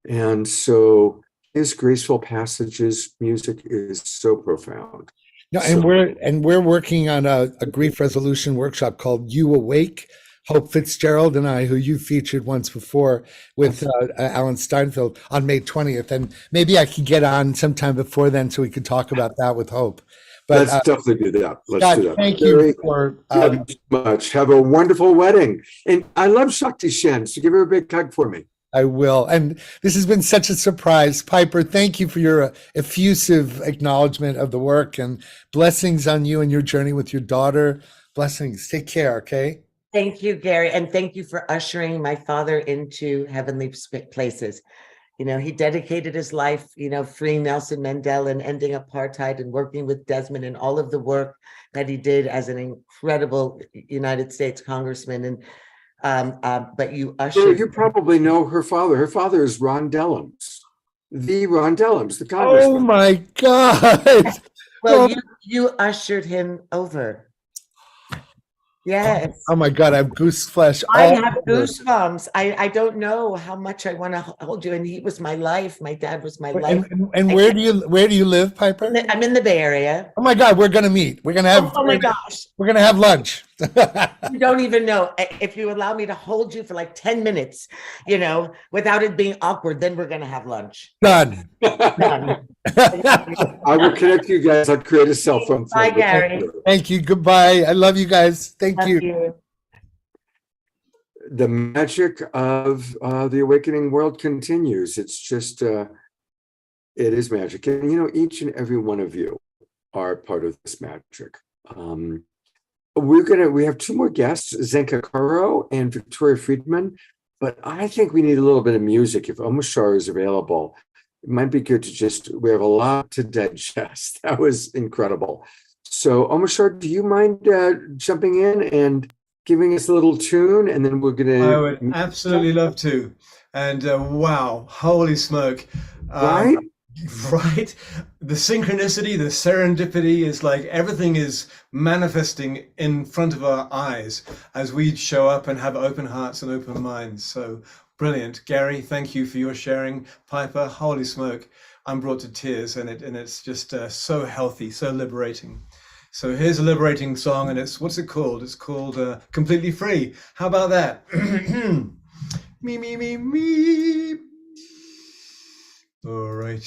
Speaker 2: And so his graceful passages, music is so profound.
Speaker 6: No, and we're working on a grief resolution workshop called You Awake. Hope Fitzgerald and I, who you featured once before with Alan Steinfeld, on May 20th. And maybe I could get on sometime before then so we could talk about that with Hope. But
Speaker 2: let's definitely do that. Let's
Speaker 6: Scott,
Speaker 2: do that.
Speaker 6: Thank you for
Speaker 2: so much. Have a wonderful wedding. And I love Shakti Shen, so give her a big hug for me.
Speaker 6: I will. And this has been such a surprise. Piper, thank you for your effusive acknowledgement of the work, and blessings on you and your journey with your daughter. Blessings. Take care, okay?
Speaker 5: Thank you, Gary. And thank you for ushering my father into heavenly places. He dedicated his life, freeing Nelson Mandela and ending apartheid and working with Desmond and all of the work that he did as an incredible United States congressman. And but you ushered.
Speaker 2: You probably know her father. Her father is Ron Dellums, the congressman.
Speaker 6: Oh my God!
Speaker 5: Well, you ushered him over. Yes.
Speaker 6: Oh my God, I have goose flesh.
Speaker 5: I have goosebumps. I don't know how much I want to hold you. And he was my life. My dad was my life.
Speaker 6: And where do you live, Piper?
Speaker 5: I'm in the Bay Area.
Speaker 6: Oh my God, we're gonna meet. We're gonna have.
Speaker 5: Oh my gosh.
Speaker 6: We're gonna have lunch.
Speaker 5: You don't even know. If you allow me to hold you for like 10 minutes, without it being awkward, then we're gonna have lunch.
Speaker 6: Done.
Speaker 5: Done.
Speaker 2: I will connect you guys. I'll create a cell phone.
Speaker 5: Bye, Gary.
Speaker 6: Thank you. Goodbye. I love you guys. Thank you.
Speaker 2: The magic of the awakening world continues. It's just, it is magic. And, each and every one of you are part of this magic. We have 2 more guests, Zenka Karo and Victoria Friedman, but I think we need a little bit of music if Omashar is available. it might be good to we have a lot to digest. That was incredible. So, Omashar, do you mind jumping in and giving us a little tune, and then we're going to...
Speaker 8: I would absolutely love to. And wow, holy smoke.
Speaker 2: Right?
Speaker 8: Right? The synchronicity, the serendipity is like everything is manifesting in front of our eyes as we show up and have open hearts and open minds. So brilliant. Gary, thank you for your sharing. Piper, holy smoke. I'm brought to tears, and it's just so healthy, so liberating. So here's a liberating song, and what's it called? It's called Completely Free. How about that? Me, me, me, me. All right.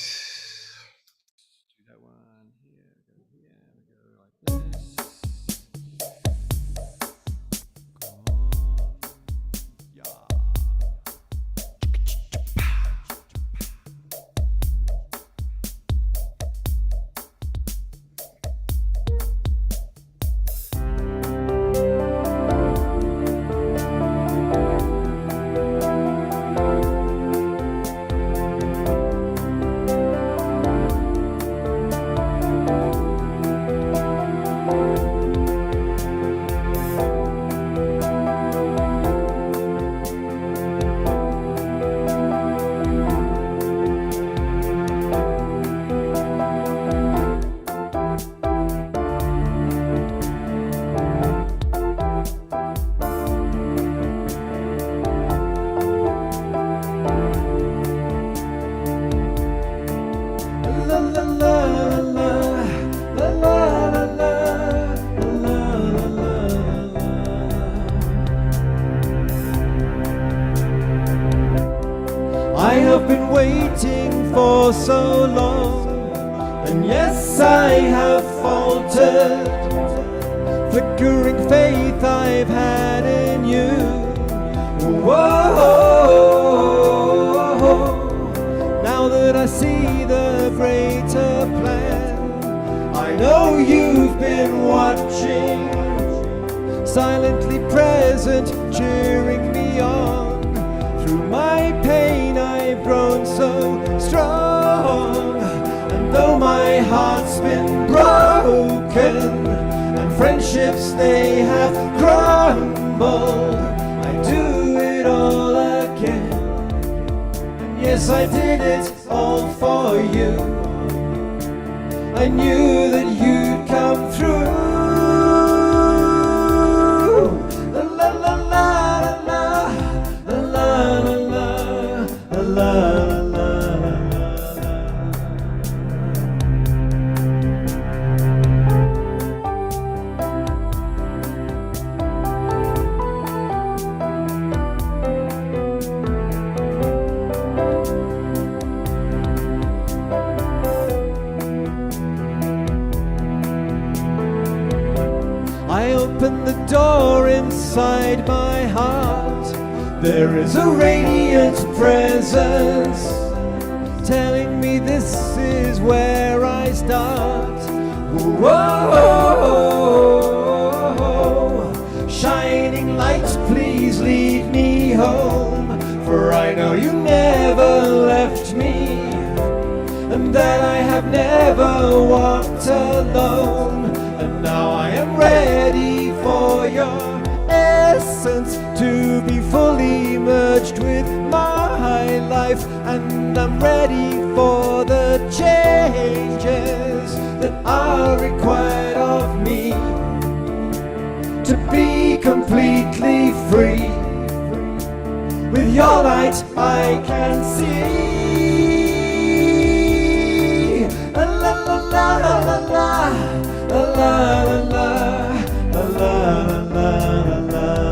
Speaker 8: Do that one here. We go like this. Come on. Yeah. I have been waiting for so long, and yes, I have faltered. Flickering faith I've had in you. Whoa, now that I see the greater plan, I know you've been watching, silently present, cheering me on. Through my pain I've grown so strong, and though my heart's been broken and friendships they have crumbled, I do it all again. And yes, I did it all for you. I knew that you'd come through. La la la la la la la la la la. I open the door inside my heart. There is a radiant presence telling me this is where I start. Whoa, shining light, please lead me home, for I know you never left me, and that I have never walked alone. And now I am ready for your essence to be fully merged with my life, and I'm ready for the changes that are required of me to be completely free. With your light I can see. La la la la la la. La la la la la la la la la.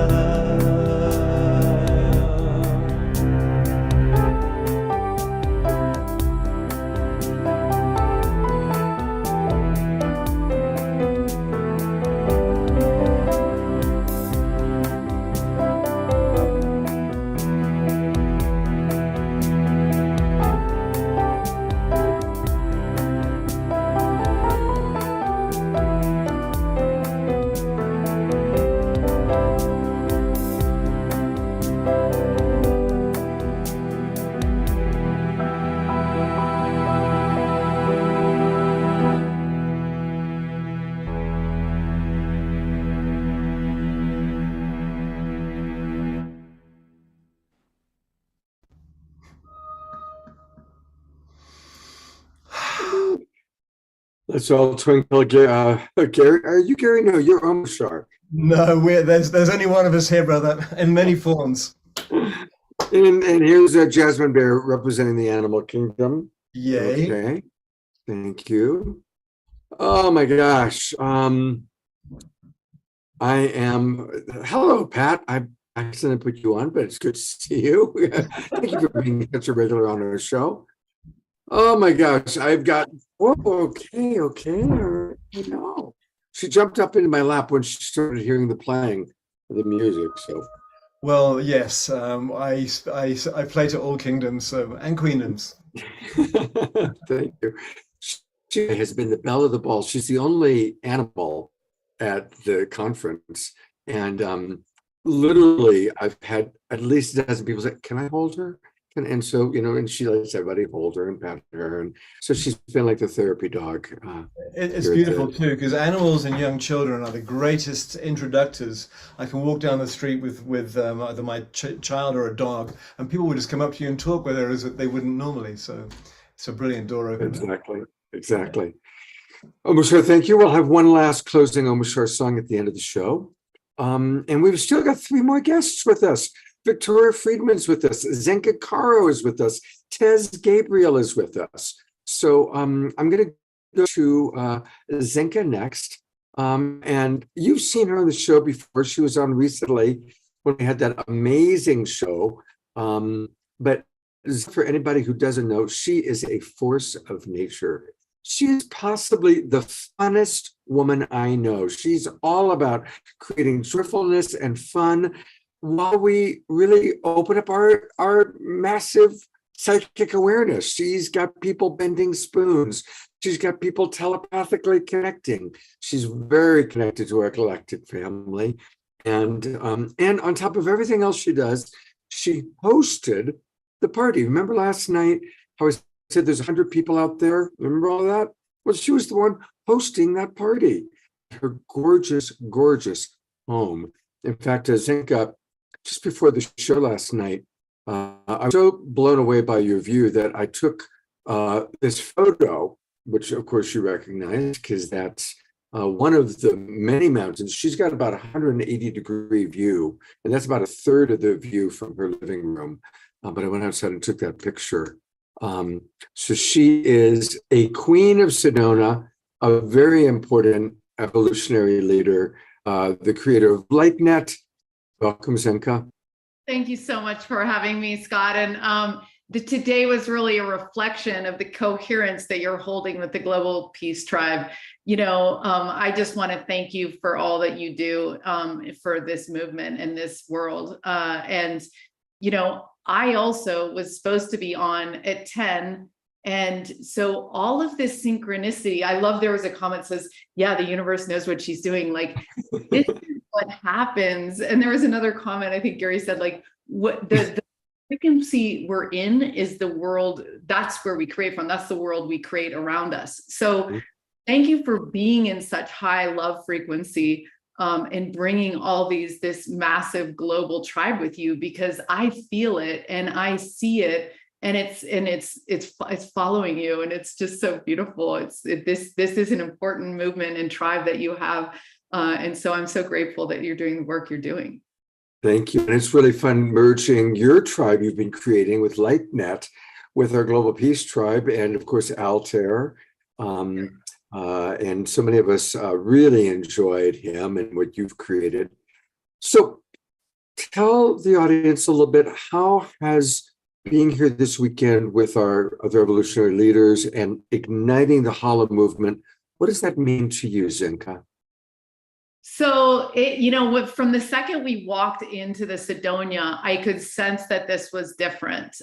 Speaker 2: Let's all twinkle. Gary, are you Gary? No, you're Omshar.
Speaker 8: No, there's only one of us here, brother, in many forms.
Speaker 2: And here's Jasmine Bear representing the animal kingdom.
Speaker 8: Yay.
Speaker 2: Okay, thank you. Oh my gosh. Hello, Pat. I accidentally put you on, but it's good to see you. Thank you for being such a regular on our show. Oh my gosh, okay. No. She jumped up into my lap when she started hearing the playing of the music, so.
Speaker 8: Well, yes, I play to all kingdoms and queendoms.
Speaker 2: Thank you. She has been the belle of the ball. She's the only animal at the conference. And literally, I've had at least a dozen people say, can I hold her? And so, and she lets everybody hold her and pat her. And so she's been like the therapy dog.
Speaker 8: It's beautiful too, because animals and young children are the greatest introductors. I can walk down the street with either my child or a dog, and people will just come up to you and talk where they wouldn't normally. So it's a brilliant door opener.
Speaker 2: Exactly. Omashar, thank you. We'll have one last closing Omashar song at the end of the show. And we've still got 3 more guests with us. Victoria Friedman's with us. Zenka Caro is with us. Tez Gabriel is with us. So I'm going to go to Zenka next. And you've seen her on the show before. She was on recently when we had that amazing show. But for anybody who doesn't know, she is a force of nature. She is possibly the funnest woman I know. She's all about creating joyfulness and fun while we really open up our massive psychic awareness. She's got people bending spoons. She's got people telepathically connecting. She's very connected to our galactic family. And on top of everything else she does, she hosted the party. Remember last night how I said there's 100 people out there? Remember all that? Well, she was the one hosting that party. Her gorgeous, gorgeous home. In fact, Zenka, just before the show last night, I was so blown away by your view that I took this photo, which of course you recognize because that's one of the many mountains. She's got about 180-degree view, and that's about a third of the view from her living room. But I went outside and took that picture. So she is a queen of Sedona, a very important evolutionary leader, the creator of LightNet. Welcome, Zenka.
Speaker 9: Thank you so much for having me, Scott. And today was really a reflection of the coherence that you're holding with the Global Peace Tribe. I just want to thank you for all that you do for this movement and this world. I also was supposed to be on at 10. And so all of this synchronicity, I love there was a comment that says, yeah, the universe knows what she's doing. Like, this is what happens. And there was another comment, I think Gary said, like, what the frequency we're in is the world, that's where we create from. That's the world we create around us. So thank you for being in such high love frequency and bringing all this massive global tribe with you, because I feel it and I see it. And it's following you, and it's just so beautiful. This is an important movement and tribe that you have, and so I'm so grateful that you're doing the work you're doing.
Speaker 2: Thank you, and it's really fun merging your tribe you've been creating with LightNet, with our Global Peace Tribe, and of course Altair, and so many of us really enjoyed him and what you've created. So, tell the audience a little bit, how has being here this weekend with our other evolutionary leaders and igniting the HoloMovement, what does that mean to you, Zenka?
Speaker 9: So, from the second we walked into the Sedona, I could sense that this was different.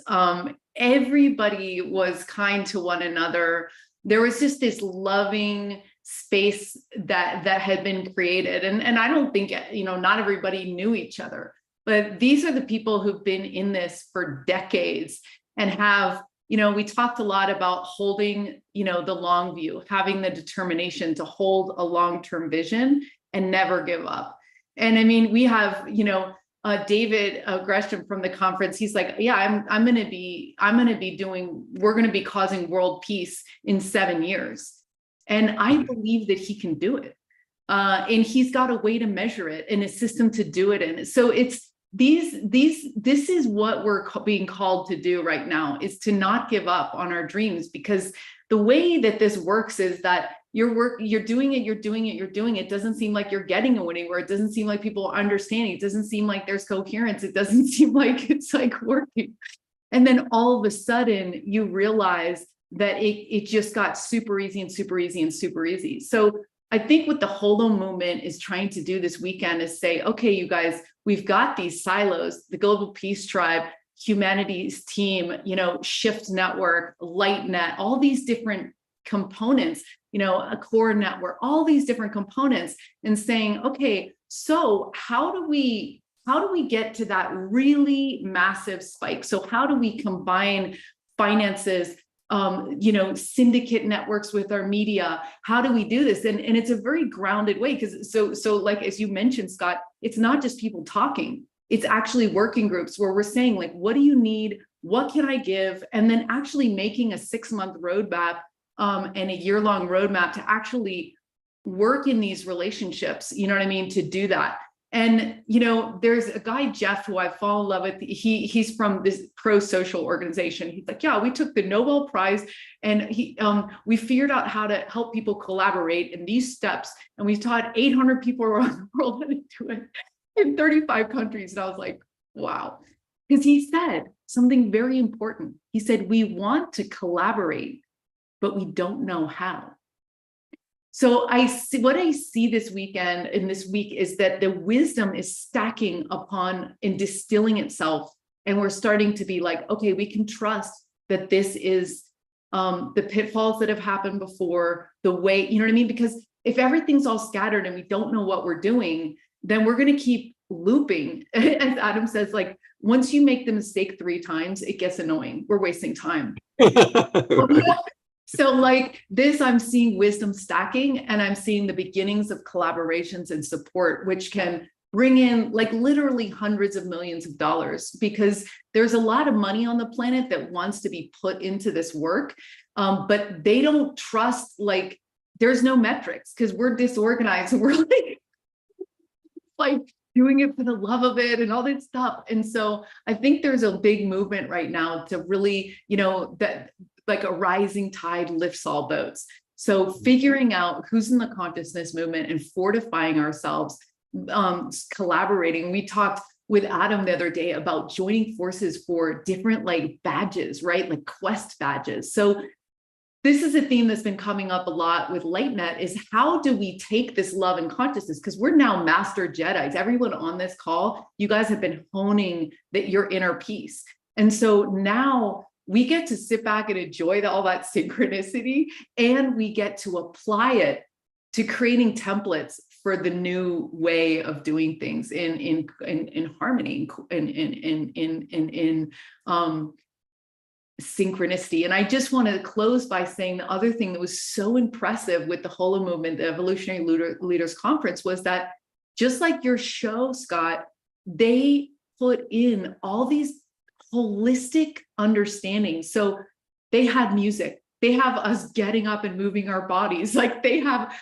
Speaker 9: Everybody was kind to one another. There was just this loving space that had been created. And I don't think, not everybody knew each other. But these are the people who've been in this for decades and have, we talked a lot about holding, the long view, having the determination to hold a long-term vision and never give up. And I mean, we have, David Gresham from the conference. He's like, yeah, we're going to be causing world peace in 7 years. And I believe that he can do it. And he's got a way to measure it and a system to do it in. So it's this is what we're being called to do right now, is to not give up on our dreams, because the way that this works is that you're doing it. It doesn't seem like you're getting anywhere. It doesn't seem like people are understanding. It doesn't seem like there's coherence. It doesn't seem like it's like working. And then all of a sudden you realize that it just got super easy and super easy and super easy. So I think what the HoloMovement is trying to do this weekend is say, okay, you guys, we've got these silos, the Global Peace Tribe, Humanities Team, Shift Network, LightNet, all these different components, a core network, all these different components, and saying, okay, so how do we get to that really massive spike? So how do we combine finances, syndicate networks with our media? How do we do this? And it's a very grounded way, because so like, as you mentioned, Scott, it's not just people talking, it's actually working groups where we're saying, like, what do you need? What can I give? And then actually making a 6-month roadmap and a year-long roadmap to actually work in these relationships, to do that. And, there's a guy, Jeff, who I fall in love with. He's from this pro-social organization. He's like, yeah, we took the Nobel Prize and we figured out how to help people collaborate in these steps. And we taught 800 people around the world how to do it in 35 countries. And I was like, wow. Because he said something very important. He said, we want to collaborate, but we don't know how. So what I see this weekend and this week is that the wisdom is stacking upon and distilling itself. And we're starting to be like, okay, we can trust that this is the pitfalls that have happened before, the way, because if everything's all scattered and we don't know what we're doing, then we're going to keep looping. As Adam says, like, once you make the mistake 3 times, it gets annoying. We're wasting time. So like this, I'm seeing wisdom stacking, and I'm seeing the beginnings of collaborations and support, which can bring in like literally hundreds of millions of dollars, because there's a lot of money on the planet that wants to be put into this work. But they don't trust, like, there's no metrics because we're disorganized and we're like doing it for the love of it and all that stuff. And so I think there's a big movement right now to really, that like a rising tide lifts all boats. So figuring out who's in the consciousness movement and fortifying ourselves, collaborating. We talked with Adam the other day about joining forces for different like badges, right? Like quest badges. So this is a theme that's been coming up a lot with LightNet, is how do we take this love and consciousness? Because we're now master Jedis. Everyone on this call, you guys have been honing your inner peace. And so now we get to sit back and enjoy all that synchronicity, and we get to apply it to creating templates for the new way of doing things in harmony, in synchronicity. And I just want to close by saying the other thing that was so impressive with the HoloMovement, the Evolutionary Leaders Conference, was that just like your show, Scott, they put in all these holistic understanding. So they had music, they have us getting up and moving our bodies, like they have,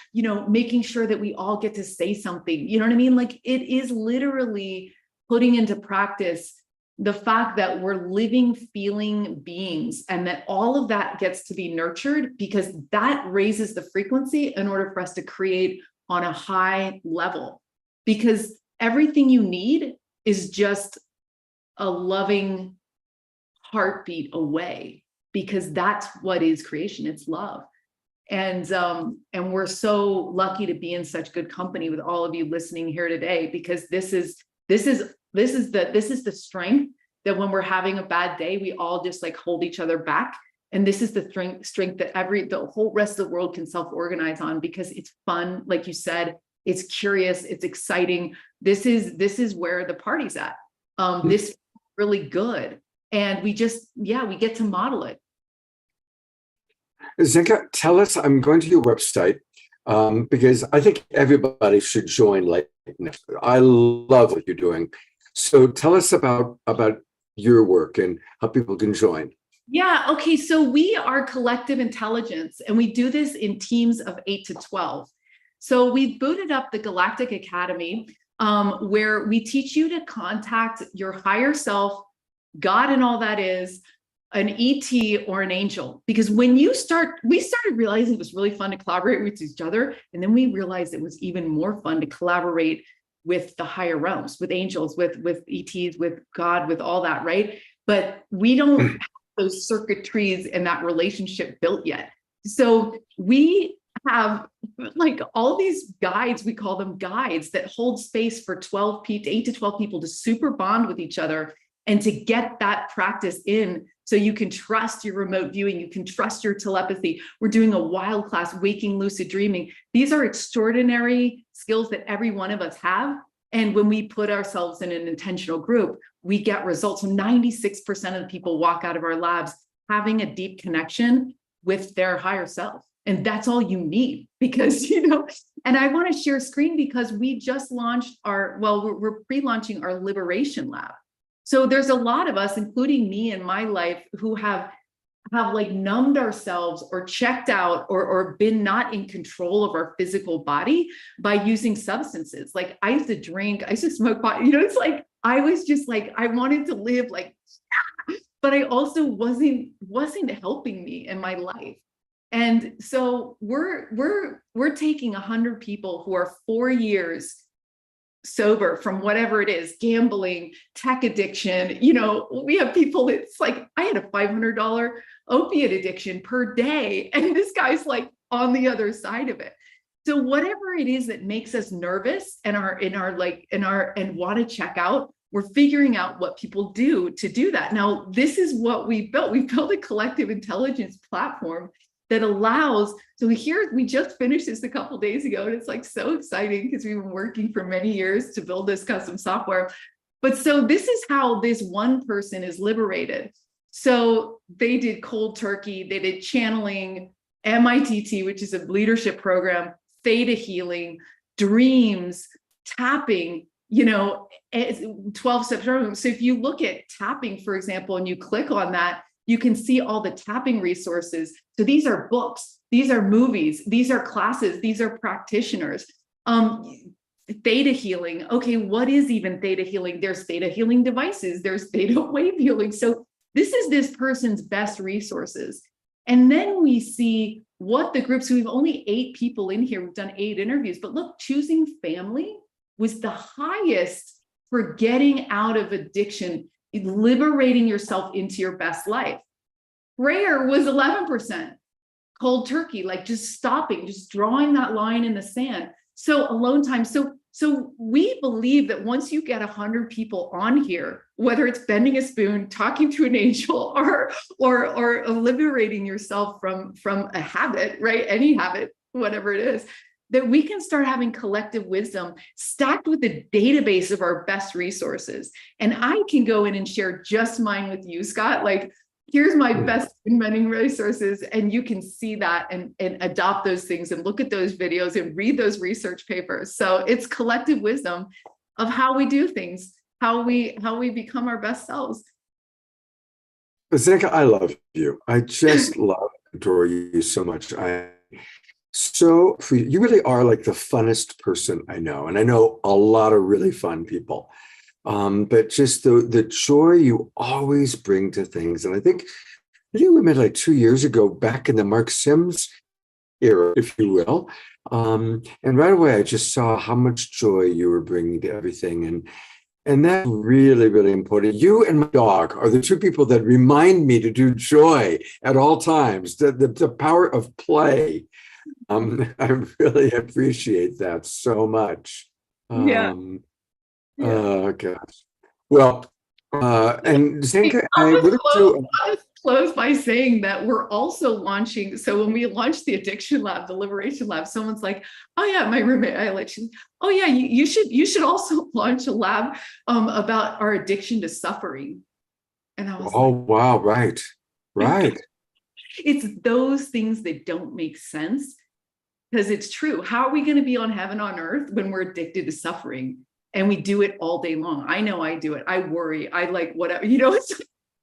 Speaker 9: making sure that we all get to say something, you know what I mean? Like it is literally putting into practice the fact that we're living, feeling beings, and that all of that gets to be nurtured, because that raises the frequency in order for us to create on a high level, because everything you need is just a loving heartbeat away, because that's what is creation. It's love. And we're so lucky to be in such good company with all of you listening here today, because this is the strength that when we're having a bad day, we all just like hold each other back. And this is the strength that the whole rest of the world can self-organize on, because it's fun. Like you said, it's curious, it's exciting. This is where the party's at. This is really good. And we get to model it.
Speaker 2: Zinka, tell us, I'm going to your website because I think everybody should join LightNet. I love what you're doing. So tell us about your work and how people can join.
Speaker 9: Yeah. Okay. So we are collective intelligence, and we do this in teams of 8 to 12. So we booted up the Galactic Academy, where we teach you to contact your higher self, God, and all that is, an ET or an angel. Because when we started realizing it was really fun to collaborate with each other. And then we realized it was even more fun to collaborate with the higher realms, with angels, with ETs, with God, with all that, right? But we don't have those circuitries and that relationship built yet. So we have like all these guides, we call them guides, that hold space for 12 people, 8 to 12 people, to super bond with each other and to get that practice in, so you can trust your remote viewing, you can trust your telepathy. We're doing a wild class, waking lucid dreaming. These are extraordinary skills that every one of us have. And when we put ourselves in an intentional group, we get results. So 96% of the people walk out of our labs having a deep connection with their higher self. And that's all you need, because, and I want to share a screen because we just launched we're pre-launching our Liberation Lab. So there's a lot of us, including me in my life, who have like numbed ourselves or checked out or been not in control of our physical body by using substances. Like I used to drink, I used to smoke pot, it's like, I was just like, I wanted to live like, but I also wasn't helping me in my life. And so we're taking 100 people who are 4 years sober from whatever it is, gambling, tech addiction. We have people, it's like, I had a $500 opiate addiction per day, and this guy's like on the other side of it. So whatever it is that makes us nervous and want to check out, we're figuring out what people do to do that. Now, this is what we built. We built a collective intelligence platform that allows, so here, we just finished this a couple of days ago, and it's like so exciting because we've been working for many years to build this custom software. But so this is how this one person is liberated. So they did cold turkey, they did channeling, MITT, which is a leadership program, theta healing, dreams, tapping, 12 steps. So if you look at tapping, for example, and you click on that, you can see all the tapping resources. So these are books, these are movies, these are classes, these are practitioners. Theta healing. Okay, what is even theta healing? There's theta healing devices, there's theta wave healing. So this is this person's best resources. And then we see what the groups, so we've only 8 people in here, we've done 8 interviews, but look, choosing family was the highest for getting out of addiction, liberating yourself into your best life. Prayer was 11%. Cold turkey, like just stopping, just drawing that line in the sand. So alone time. So we believe that once you get 100 people on here, whether it's bending a spoon, talking to an angel, or liberating yourself from a habit, right? Any habit, whatever it is, that we can start having collective wisdom stacked with the database of our best resources. And I can go in and share just mine with you, Scott. Like, here's my best inventing resources, and you can see that and adopt those things and look at those videos and read those research papers. So it's collective wisdom of how we do things, how we become our best selves.
Speaker 2: Zenica, I love you. I just adore you so much. You really are like the funnest person I know. And I know a lot of really fun people. But just the joy you always bring to things. And I think we met like 2 years ago, back in the Mark Sims era, if you will. And right away, I just saw how much joy you were bringing to everything. And that's really, really important. You and my dog are the 2 people that remind me to do joy at all times, the power of play. I really appreciate that so much. Oh gosh. Well, and Zenica,
Speaker 9: I'll just close by saying that we're also launching. So when we launched the Addiction Lab, the Liberation Lab, someone's like, "Oh yeah, my roommate, I let you. Oh yeah, you should also launch a lab about our addiction to suffering." And I was
Speaker 2: wow, right.
Speaker 9: It's those things that don't make sense, because it's true. How are we going to be on heaven on earth when we're addicted to suffering? And we do it all day long. I know I do it. I worry. I like whatever,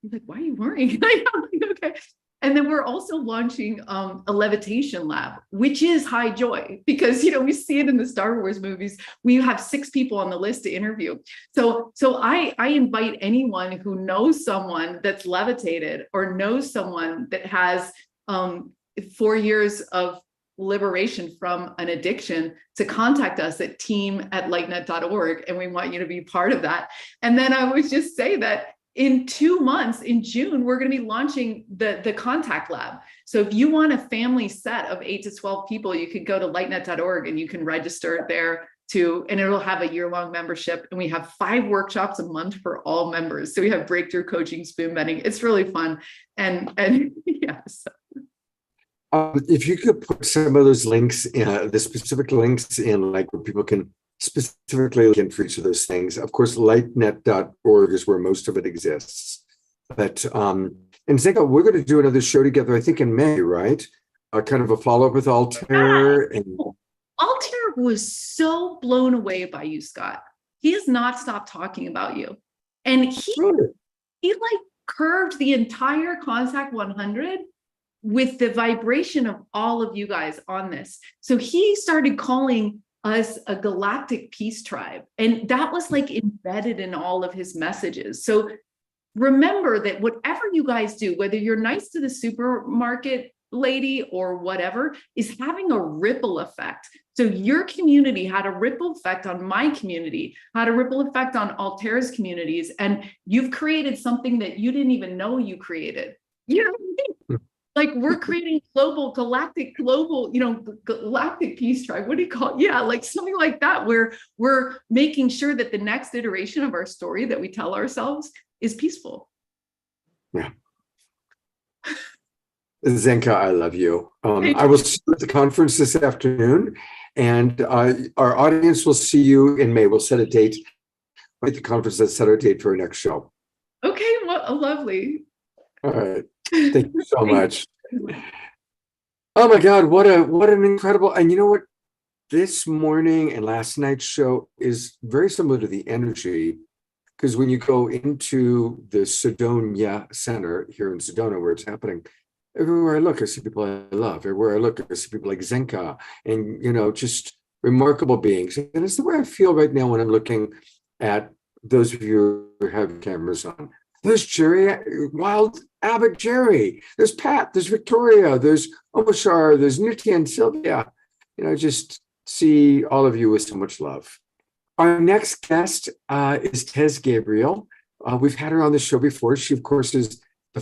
Speaker 9: You're like, why are you worrying? I'm like, okay. And then we're also launching a levitation lab, which is high joy because, we see it in the Star Wars movies. We have 6 people on the list to interview. So I invite anyone who knows someone that's levitated or knows someone that has 4 years of liberation from an addiction to contact us at team@lightnet.org. And we want you to be part of that. And then I would just say that in 2 months, in June, we're going to be launching the contact lab. So if you want a family set of 8 to 12 people, you can go to lightnet.org and you can register there too. And it'll have a year-long membership. And we have 5 workshops a month for all members. So we have breakthrough coaching, spoon bending. It's really fun. And yeah. So.
Speaker 2: If you could put some of those links, the specific links in, like where people can specifically look in for each of those things. Of course, lightnet.org is where most of it exists. But, and Zenka, we're going to do another show together, I think in May, right? Kind of a follow-up with Altair. And
Speaker 9: Altair was so blown away by you, Scott. He has not stopped talking about you. And he like curved the entire Contact 100 with the vibration of all of you guys on this. So he started calling us a galactic peace tribe. And that was like embedded in all of his messages. So remember that whatever you guys do, whether you're nice to the supermarket lady or whatever, is having a ripple effect. So your community had a ripple effect on my community, had a ripple effect on Altair's communities. And you've created something that you didn't even know you created. You know what I mean? Like we're creating galactic peace tribe. What do you call it? Yeah, like something like that, where we're making sure that the next iteration of our story that we tell ourselves is peaceful.
Speaker 2: Yeah. Zenka, I love you. I will see you at the conference this afternoon, and our audience will see you in May. We'll set a date at the conference. Let's set our date for our next show.
Speaker 9: Okay, well, lovely.
Speaker 2: All right. Thank you so much. Oh my God, what an incredible, and you know what? This morning and last night's show is very similar to the energy, because when you go into the Sedona Center here in Sedona, where it's happening, everywhere I look, I see people I love. Everywhere I look, I see people like Zenka and, just remarkable beings. And it's the way I feel right now when I'm looking at those of you who have cameras on. There's Jerry, Wild Abbott Jerry. There's Pat, there's Victoria, there's Omashar, there's Nitya and Sylvia. Just see all of you with so much love. Our next guest is Tez Gabriel. We've had her on the show before. She, of course, is the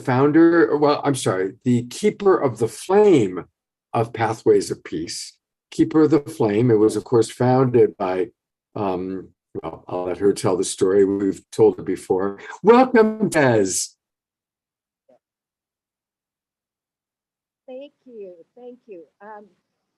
Speaker 2: the keeper of the flame of Pathways of Peace. Keeper of the Flame. It was, of course, founded by I'll let her tell the story. We've told it before. Welcome, Tez.
Speaker 10: Thank you. Thank you.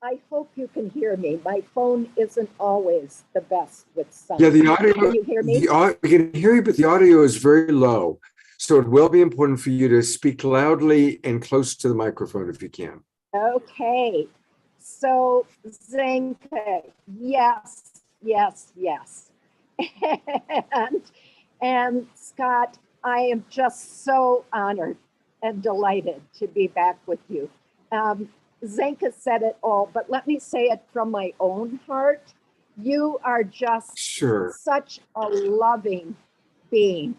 Speaker 10: I hope you can hear me. My phone isn't always the best with sound.
Speaker 2: Yeah, the audio.
Speaker 10: Can you hear me?
Speaker 2: We can hear you, but the audio is very low. So it will be important for you to speak loudly and close to the microphone if you can.
Speaker 10: Okay. So, Zenka, yes. And Scott, I am just so honored and delighted to be back with you. Zenka said it all, but let me say it from my own heart. You are just such a loving being,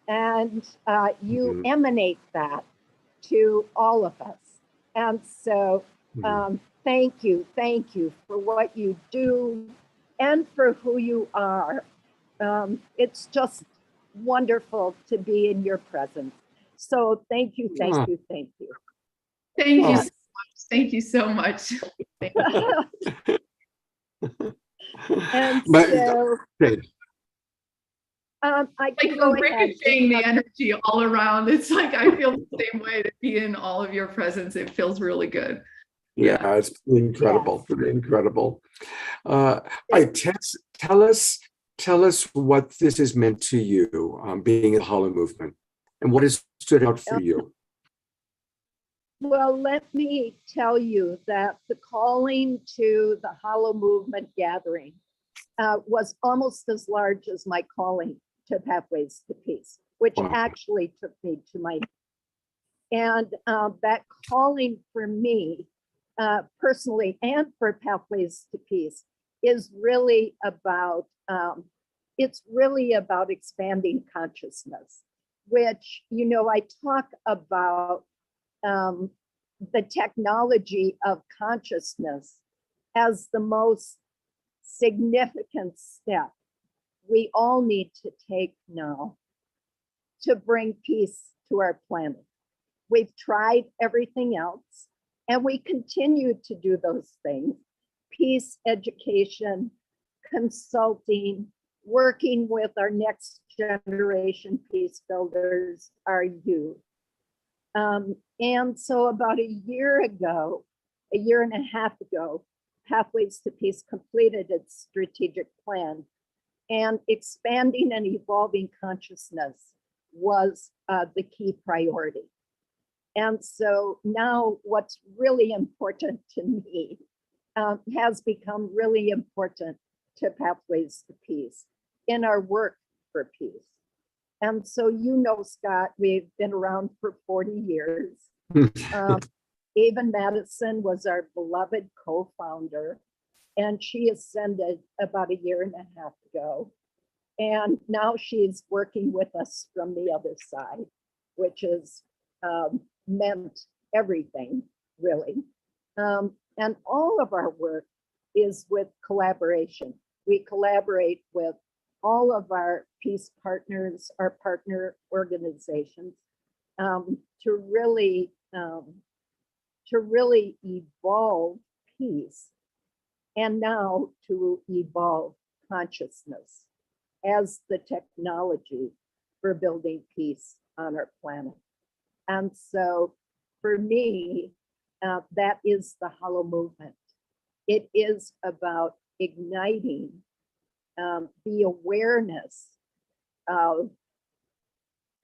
Speaker 10: and you emanate that to all of us. And so thank you for what you do and for who you are. It's just wonderful to be in your presence. So thank you.
Speaker 9: Thank you so much. Thank you so much. Thank you.
Speaker 10: And so, I can go ahead.
Speaker 9: The energy all around. It's like I feel the same way to be in all of your presence. It feels really good.
Speaker 2: Yeah, it's incredible. Yes. Incredible. Tess, tell us what this has meant to you, being in the HoloMovement, and what has stood out for you.
Speaker 10: Well, let me tell you that the calling to the HoloMovement gathering was almost as large as my calling to Pathways to Peace. which
Speaker 2: Wow.
Speaker 10: actually took me to my, and that calling for me personally and for Pathways to Peace is really about, it's really about expanding consciousness, which, you know, I talk about the technology of consciousness as the most significant step we all need to take now to bring peace to our planet. We've tried everything else, and we continue to do those things: peace education, consulting, working with our next generation peace builders, our youth. And so about a year ago, a year and a half ago, Pathways to Peace completed its strategic plan, and expanding and evolving consciousness was the key priority. And so now what's really important to me has become really important to Pathways to Peace in our work for peace. And so, you know, Scott, we've been around for 40 years. Ava Madison was our beloved co-founder, and she ascended about a year and a half ago. And now she's working with us from the other side, which has meant everything, really. And all of our work is with collaboration. We collaborate with all of our peace partners, our partner organizations, to really evolve peace, and now to evolve consciousness as the technology for building peace on our planet. And so for me, that is the HoloMovement. It is about igniting the awareness of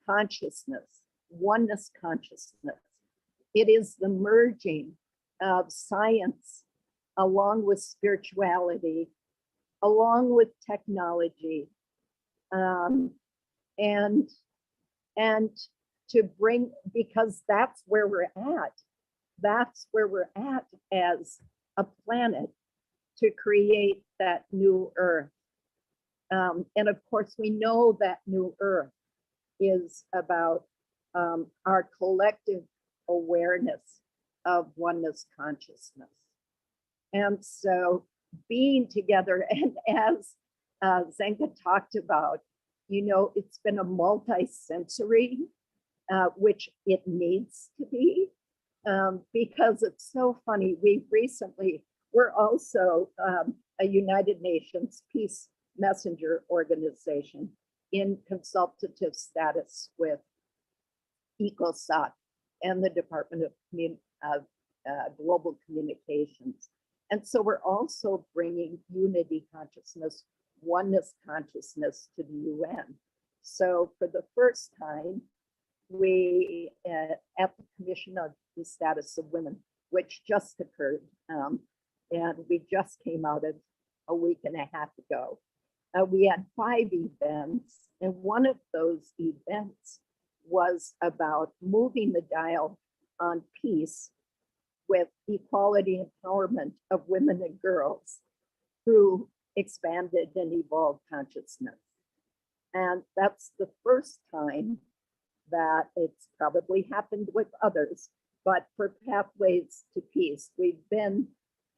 Speaker 10: consciousness, oneness consciousness. It is the merging of science along with spirituality, along with technology, and to bring, because that's where we're at. That's where we're at as a planet, to create that new earth. And of course, we know that new earth is about our collective awareness of oneness consciousness. And so being together, and as Zenka talked about, you know, it's been a multi-sensory, which it needs to be, because it's so funny. We're also a United Nations Peace Messenger organization in consultative status with ECOSOC and the Department of Global Communications. And so we're also bringing unity consciousness, oneness consciousness to the UN. So for the first time, we, at the Commission on the Status of Women, which just occurred, and we just came out of a week and a half ago, we had 5 events, and one of those events was about moving the dial on peace with equality empowerment of women and girls through expanded and evolved consciousness. And that's the first time that it's probably happened with others, but for Pathways to Peace, we've been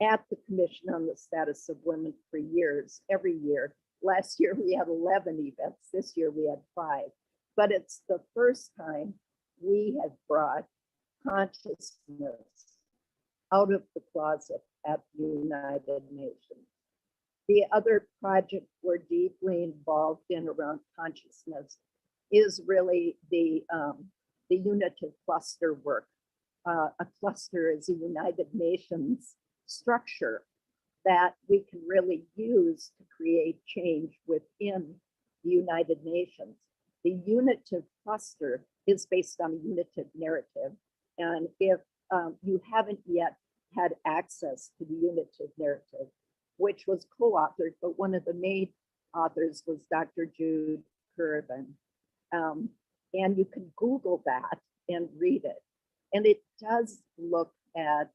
Speaker 10: at the Commission on the Status of Women for years, every year. Last year we had 11 events, this year we had 5, but it's the first time we have brought consciousness out of the closet at the United Nations. The other project we're deeply involved in around consciousness is really the unitive cluster work. A cluster is a United Nations structure that we can really use to create change within the United Nations. The unitive cluster is based on a unitive narrative. And if you haven't yet had access to the unitive narrative, which was co-authored, but one of the main authors was Dr. Jude Currivan. And you can Google that and read it. And it does look at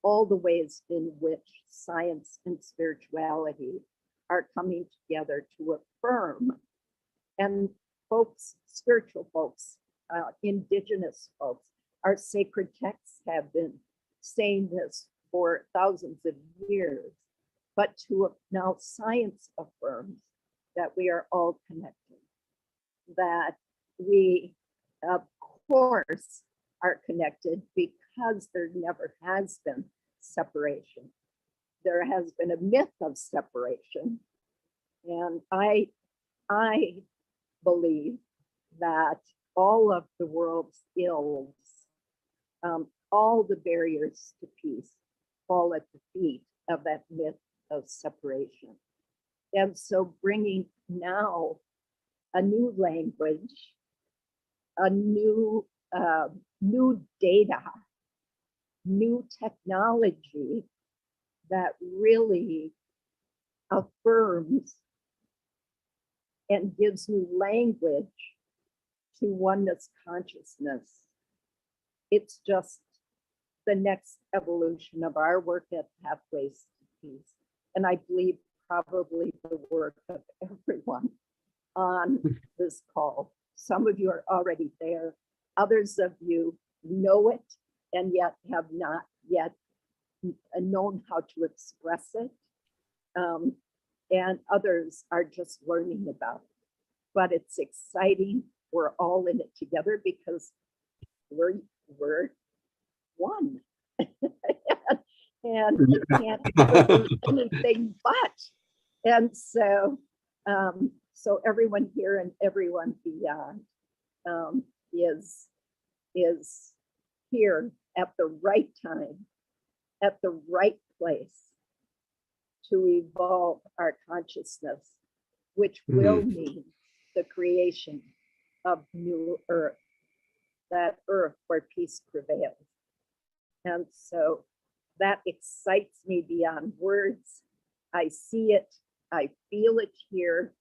Speaker 10: all the ways in which science and spirituality are coming together to affirm. And folks, spiritual folks, indigenous folks, our sacred texts have been saying this for thousands of years, but now science affirms that we are all connected, that we, of course, are connected because there never has been separation. There has been a myth of separation. And I believe that all of the world's ills, all the barriers to peace fall at the feet of that myth of separation. And so bringing now a new language, a new data, new technology that really affirms and gives new language to oneness consciousness. It's just the next evolution of our work at Pathways to Peace. And I believe probably the work of everyone on this call. Some of you are already there. Others of you know it and yet have not yet known how to express it. And others are just learning about it. But it's exciting. We're all in it together because we're one. And we can't do anything but. And so, so everyone here and everyone beyond is here at the right time, at the right place to evolve our consciousness, which will mean the creation of new earth, that earth where peace prevails. And so that excites me beyond words. I see it, I feel it here,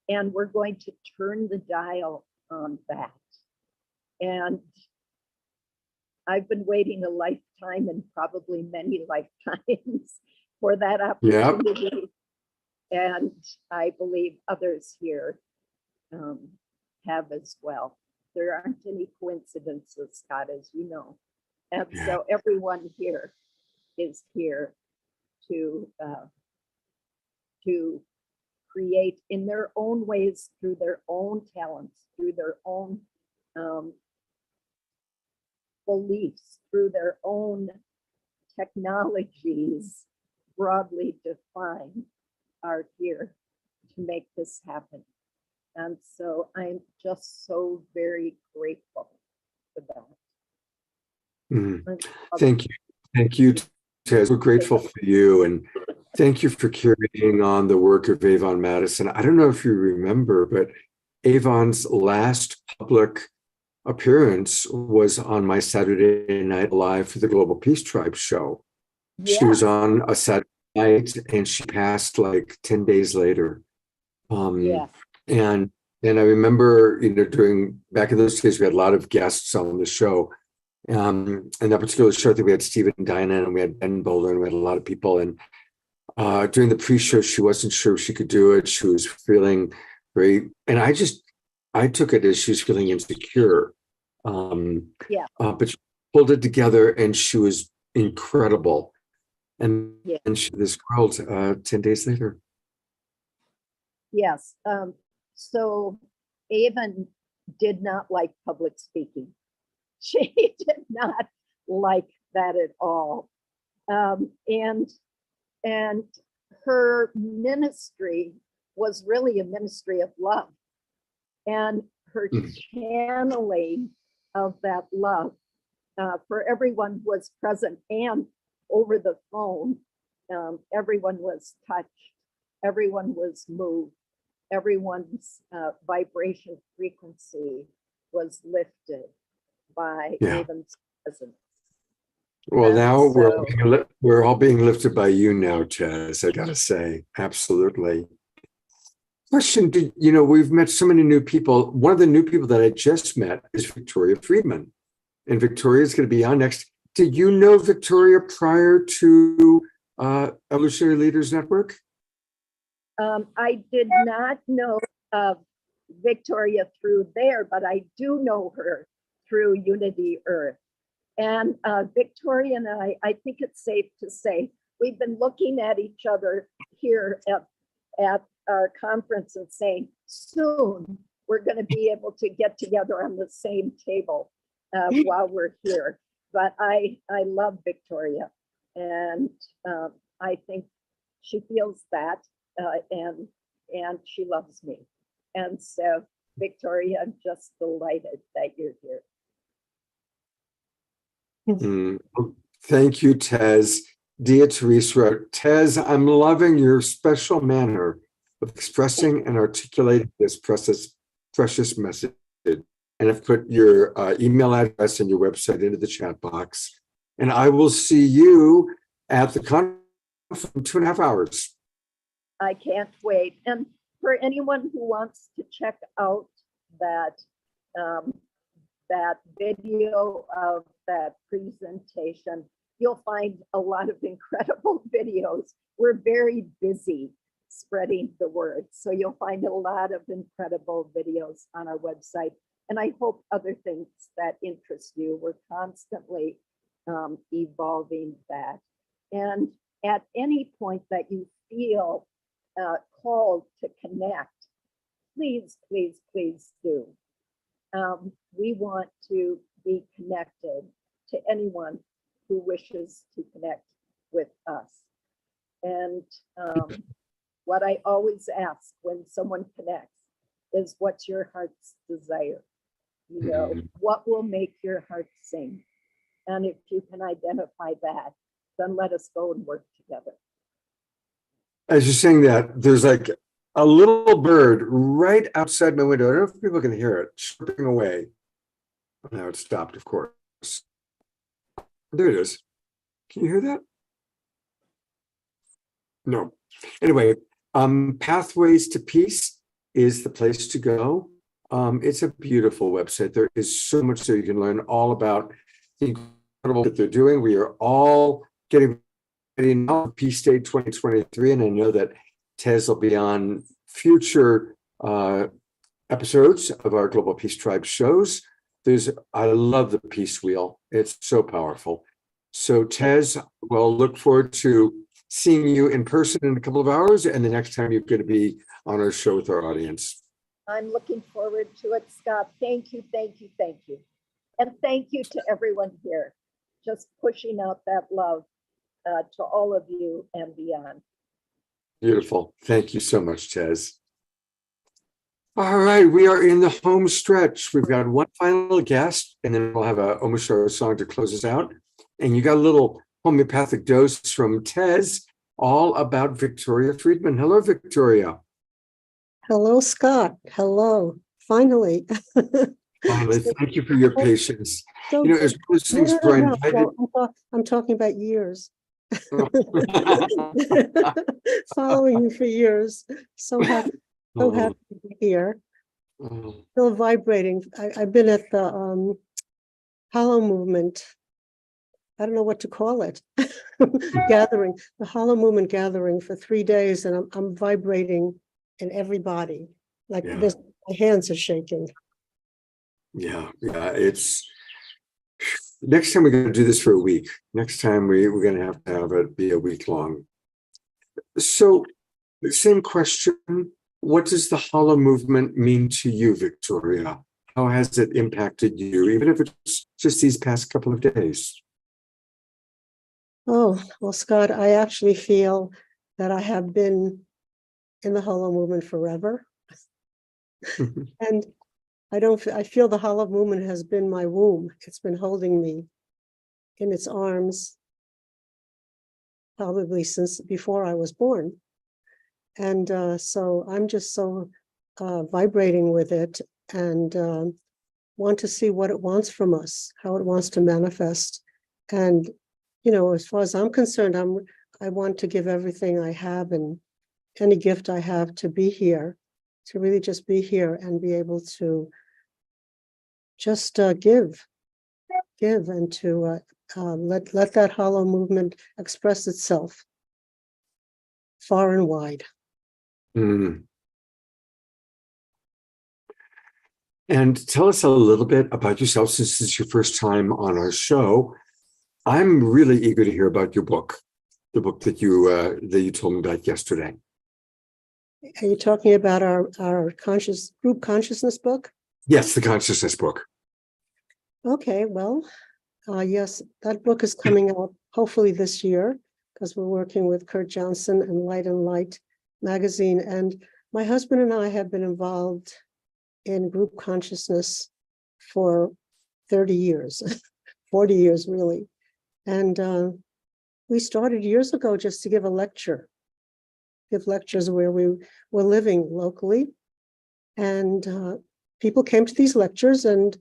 Speaker 10: and we're going to turn the dial on that. And I've been waiting a lifetime and probably many lifetimes for that opportunity. Yep. And I believe others here have as well. There aren't any coincidences, Scott, as you know. And so everyone here is here to create in their own ways, through their own talents, through their own beliefs, through their own technologies, broadly defined, are here to make this happen. And so I'm just so very grateful for that.
Speaker 2: Thank you. Thank you, Tez. We're grateful for you. And thank you for carrying on the work of Avon Madison. I don't know if you remember, but Avon's last public appearance was on my Saturday Night Live for the Global Peace Tribe show. Yeah. She was on a Saturday night and she passed like 10 days later. And I remember, during back in those days, we had a lot of guests on the show. And that particular show, I think we had Stephen Dinan and we had Ben Bowler and we had a lot of people. And during the pre-show, she wasn't sure if she could do it. She was feeling very, and I took it as she was feeling insecure. But she pulled it together and she was incredible. And she this world 10 days later.
Speaker 10: Yes. So Avon did not like public speaking. She did not like that at all. And her ministry was really a ministry of love. And her channeling of that love for everyone who was present and over the phone, everyone was touched, everyone was moved, everyone's vibration frequency was lifted by Avon's presence.
Speaker 2: Well, now we're all being lifted by you now, Tess, I gotta say, absolutely. Question, we've met so many new people. One of the new people that I just met is Victoria Friedman. And Victoria is going to be on next. Did you know Victoria prior to Evolutionary Leaders Network?
Speaker 10: I did not know Victoria through there, but I do know her through Unity Earth. And Victoria and I think it's safe to say, we've been looking at each other here at our conference and saying, soon we're going to be able to get together on the same table while we're here. But I love Victoria, and I think she feels that, and she loves me. And so, Victoria, I'm just delighted that you're here.
Speaker 2: Thank you, Tez. Dia Therese wrote, Tez, I'm loving your special manner of expressing and articulating this precious message. And I've put your email address and your website into the chat box. And I will see you at the conference in 2.5 hours.
Speaker 10: I can't wait. And for anyone who wants to check out that that video of that presentation, you'll find a lot of incredible videos. We're very busy spreading the word, so you'll find a lot of incredible videos on our website. And I hope other things that interest you. We're constantly evolving that. And at any point that you feel called to connect, please, please, please do. We want to be connected to anyone who wishes to connect with us. And what I always ask when someone connects is, what's your heart's desire? You know, what will make your heart sing? And if you can identify that, then let us go and work together.
Speaker 2: As you're saying that, there's like a little bird right outside my window. I don't know if people can hear it chirping away. Now it stopped, of course. There it is. Can you hear that? No. Anyway, Pathways to Peace is the place to go. It's a beautiful website. There is so much there. You can learn all about the incredible that they're doing. We are all getting ready now for Peace Day 2023, and I know that Tez will be on future episodes of our Global Peace Tribe shows. I love the Peace Wheel. It's so powerful. So Tez, we'll look forward to seeing you in person in a couple of hours, and the next time you're going to be on our show with our audience.
Speaker 10: I'm looking forward to it, Scott. Thank you, thank you, thank you. And thank you to everyone here, just pushing out that love to all of you and beyond.
Speaker 2: Beautiful. Thank you so much, Tez. All right, we are in the home stretch. We've got one final guest, and then we'll have a Omashara song to close us out. And you got a little homeopathic dose from Tez, all about Victoria Friedman. Hello, Victoria.
Speaker 11: Hello, Scott. Hello. Finally.
Speaker 2: Finally, thank you for your patience.
Speaker 11: So
Speaker 2: you know, as one of those things where I invited...
Speaker 11: I'm talking about years. Following you for years. So happy to be here. Still vibrating. I've been at the HoloMovement. I don't know what to call it. Gathering, the HoloMovement gathering for 3 days, and I'm vibrating in every body. Like this, my hands are shaking. Yeah,
Speaker 2: it's next time we're going to do this for a week. Next time we're going to have it be a week long. So the same question, what does the HoloMovement mean to you, Victoria? How has it impacted you, even if it's just these past couple of days?
Speaker 11: Oh, well, Scott, I actually feel that I have been in the HoloMovement forever. And I feel the HoloMovement has been my womb. It's been holding me in its arms probably since before I was born. And so I'm just so vibrating with it, and want to see what it wants from us, how it wants to manifest. And, you know, as far as I'm concerned, I want to give everything I have and any gift I have to be here to really just be here and be able to just give and to let that hollow movement express itself far and wide.
Speaker 2: Mm. And tell us a little bit about yourself, since this is your first time on our show. I'm really eager to hear about your book, the book that you told me about yesterday.
Speaker 11: Are you talking about our group consciousness book?
Speaker 2: Yes, the consciousness book.
Speaker 11: Okay, well, yes, that book is coming out hopefully this year, because we're working with Kurt Johnson and Light magazine. And my husband and I have been involved in group consciousness for 30 years, 40 years really. And we started years ago just to give lectures where we were living locally. And people came to these lectures and,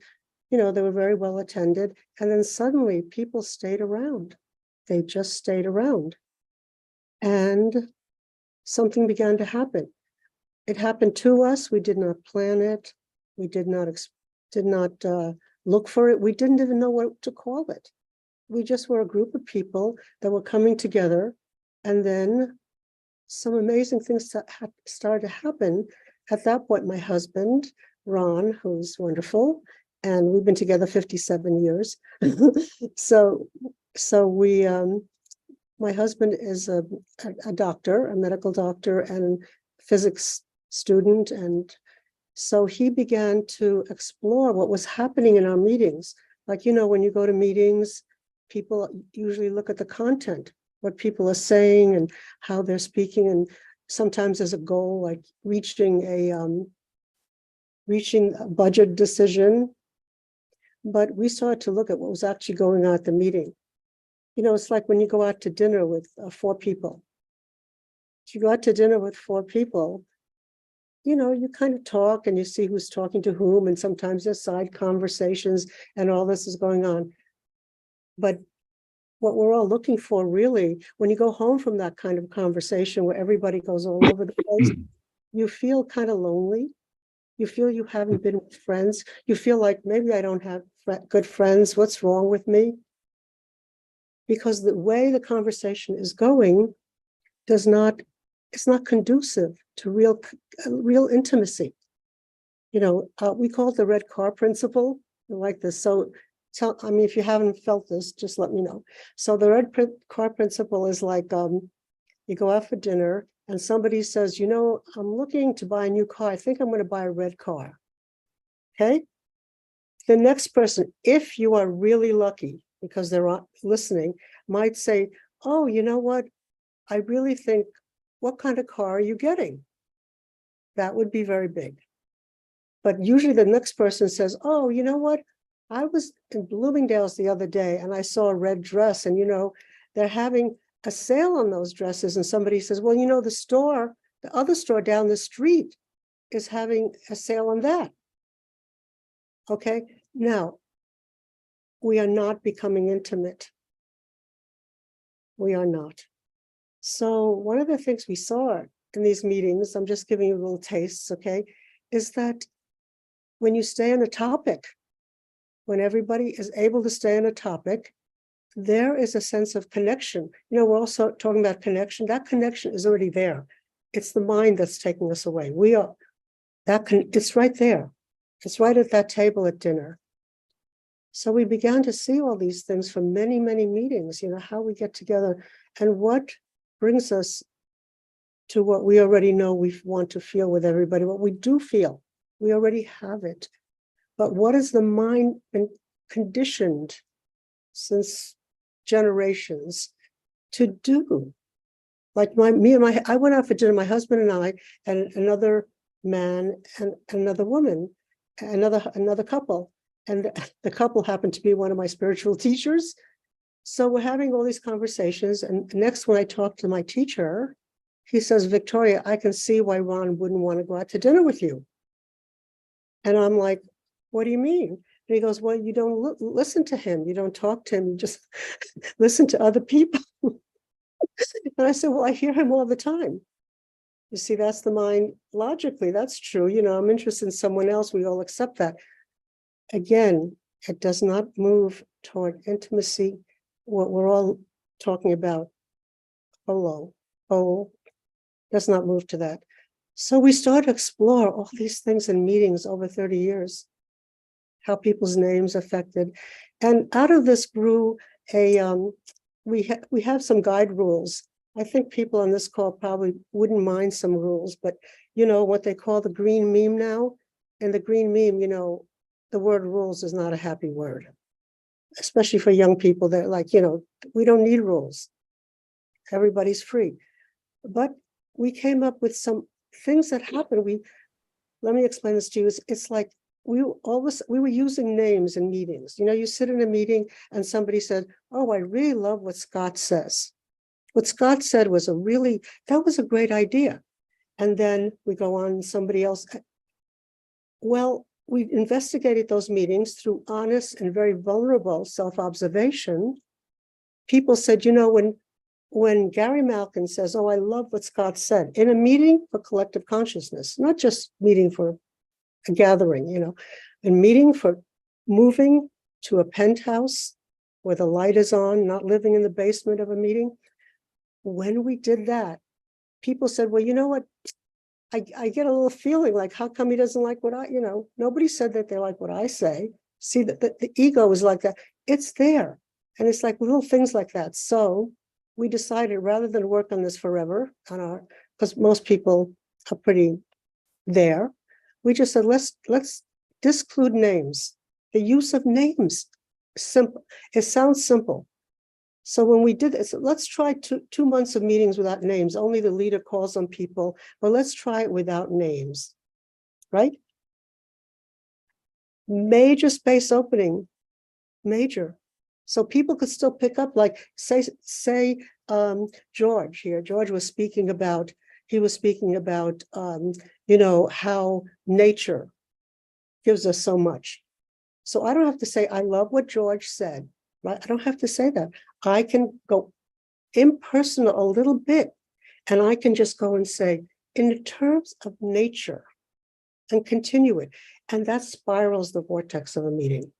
Speaker 11: they were very well attended. And then suddenly people stayed around. They just stayed around. And something began to happen. It happened to us. We did not plan it. We did not look for it. We didn't even know what to call it. We just were a group of people that were coming together, and then some amazing things started to happen. At that point, my husband, Ron, who's wonderful, and we've been together 57 years. So we, my husband is a doctor, a medical doctor, and physics student. And so he began to explore what was happening in our meetings. Like, when you go to meetings, people usually look at the content, what people are saying and how they're speaking. And sometimes there's a goal like reaching a budget decision. But we started to look at what was actually going on at the meeting. It's like when you go out to dinner with 4 people. If you go out to dinner with 4 people, you kind of talk and you see who's talking to whom, and sometimes there's side conversations and all this is going on. But what we're all looking for really, when you go home from that kind of conversation where everybody goes all over the place, you feel kind of lonely. You feel you haven't been with friends. You feel like maybe I don't have good friends. What's wrong with me? Because the way the conversation is going it's not conducive to real intimacy. We call it the red car principle, like this. So if you haven't felt this, just let me know. So the red car principle is like, you go out for dinner and somebody says, I'm looking to buy a new car. I think I'm going to buy a red car. Okay. The next person, if you are really lucky, because they're listening, might say, oh, you know what? I really think, what kind of car are you getting? That would be very big. But usually the next person says, oh, you know what? I was in Bloomingdale's the other day and I saw a red dress, and they're having a sale on those dresses. And somebody says, well, the other store down the street is having a sale on that. Okay. Now, we are not becoming intimate. We are not. So one of the things we saw in these meetings, I'm just giving you little tastes, okay, is that when you stay on a topic, when everybody is able to stay on a topic, there is a sense of connection. We're also talking about connection. That connection is already there. It's the mind that's taking us away. It's right there. It's right at that table at dinner. So we began to see all these things from many, many meetings, how we get together and what brings us to what we already know we want to feel with everybody, what we do feel. We already have it. But what has the mind been conditioned since generations to do? Like I went out for dinner, my husband and I, and another man and another woman, another couple. And the couple happened to be one of my spiritual teachers. So we're having all these conversations. And next, when I talked to my teacher, he says, Victoria, I can see why Ron wouldn't want to go out to dinner with you. And I'm like, what do you mean? And he goes, well, you don't listen to him. You don't talk to him. You just listen to other people. And I said, well, I hear him all the time. You see, that's the mind. Logically, that's true. You know, I'm interested in someone else. We all accept that. Again, it does not move toward intimacy. What we're all talking about, whole, does not move to that. So we started to explore all these things in meetings over 30 years, how people's names affected. And out of this grew we have some guide rules. I think people on this call probably wouldn't mind some rules, but you know what they call the green meme now? And the green meme, you know, the word rules is not a happy word, especially for young people. They're like, you know, we don't need rules. Everybody's free. But we came up with some things that happened. Let me explain this to you. It's like we were using names in meetings. You know, you sit in a meeting and somebody said, "Oh, I really love what Scott says." What Scott said was that was a great idea. And then we go on, somebody else. Well, we investigated those meetings through honest and very vulnerable self-observation. People said, you know, when Gary Malkin says, "Oh, I love what Scott said," in a meeting for collective consciousness, not just meeting for a gathering, you know, a meeting for moving to a penthouse where the light is on, not living in the basement of a meeting. When we did that, people said, "Well, you know what? I get a little feeling like, how come he doesn't like what you know, nobody said that they like what I say." See, that the ego is like that. It's there. And it's like little things like that. So we decided, rather than work on this forever because most people are pretty there, we just said, let's disclude names. The use of names, simple. It sounds simple. So when we did this, let's try 2 months of meetings without names. Only the leader calls on people, but let's try it without names, right? Major space opening, major. So people could still pick up, like say George here. George was speaking about, you know, how nature gives us so much. So I don't have to say, I love what George said, right? I don't have to say that. I can go impersonal a little bit, and I can just go and say, in terms of nature, and continue it. And that spirals the vortex of a meeting.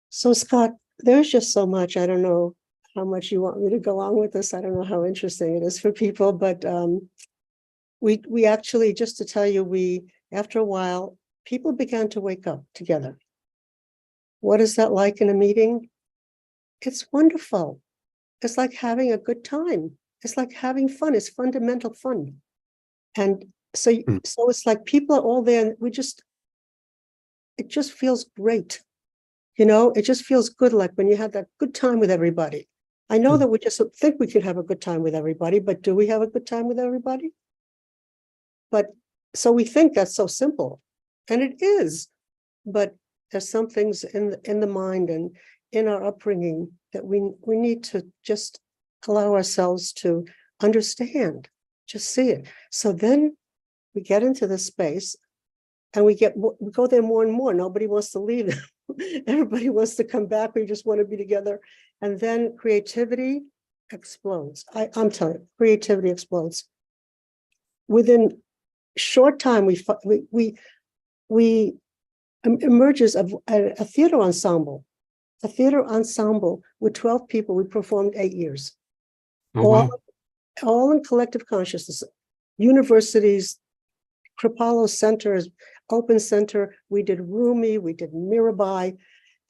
Speaker 11: So Scott, there's just so much. I don't know how much you want me to go on with this. I don't know how interesting it is for people, but we actually, just to tell you, after a while, people began to wake up together. What is that like in a meeting? It's wonderful. It's like having a good time. It's like having fun. It's fundamental fun. And so it's like people are all there, and it just feels great. You know, it just feels good, like when you have that good time with everybody. I know that we just think we could have a good time with everybody, but do we have a good time with everybody? But so we think that's so simple, and it is, but there's some things in the mind and in our upbringing that we need to just allow ourselves to understand, just see it. So then we get into this space, and we go there more and more. Nobody wants to leave. Everybody wants to come back. We just want to be together. And then creativity explodes. I'm telling you, creativity explodes. Within short time, we emerges a theater ensemble. A theater ensemble with 12 people. We performed 8 years.
Speaker 2: Oh, wow.
Speaker 11: All in collective consciousness. Universities, Kripalu Centers, Open Center, we did Rumi, we did Mirabai,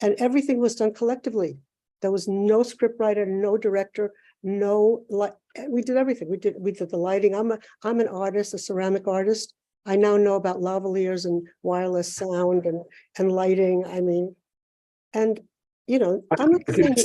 Speaker 11: and everything was done collectively. There was no scriptwriter, no director, we did everything. We did the lighting. I'm an artist, a ceramic artist. I now know about lavaliers and wireless sound and lighting. I mean, and you know, I'm not saying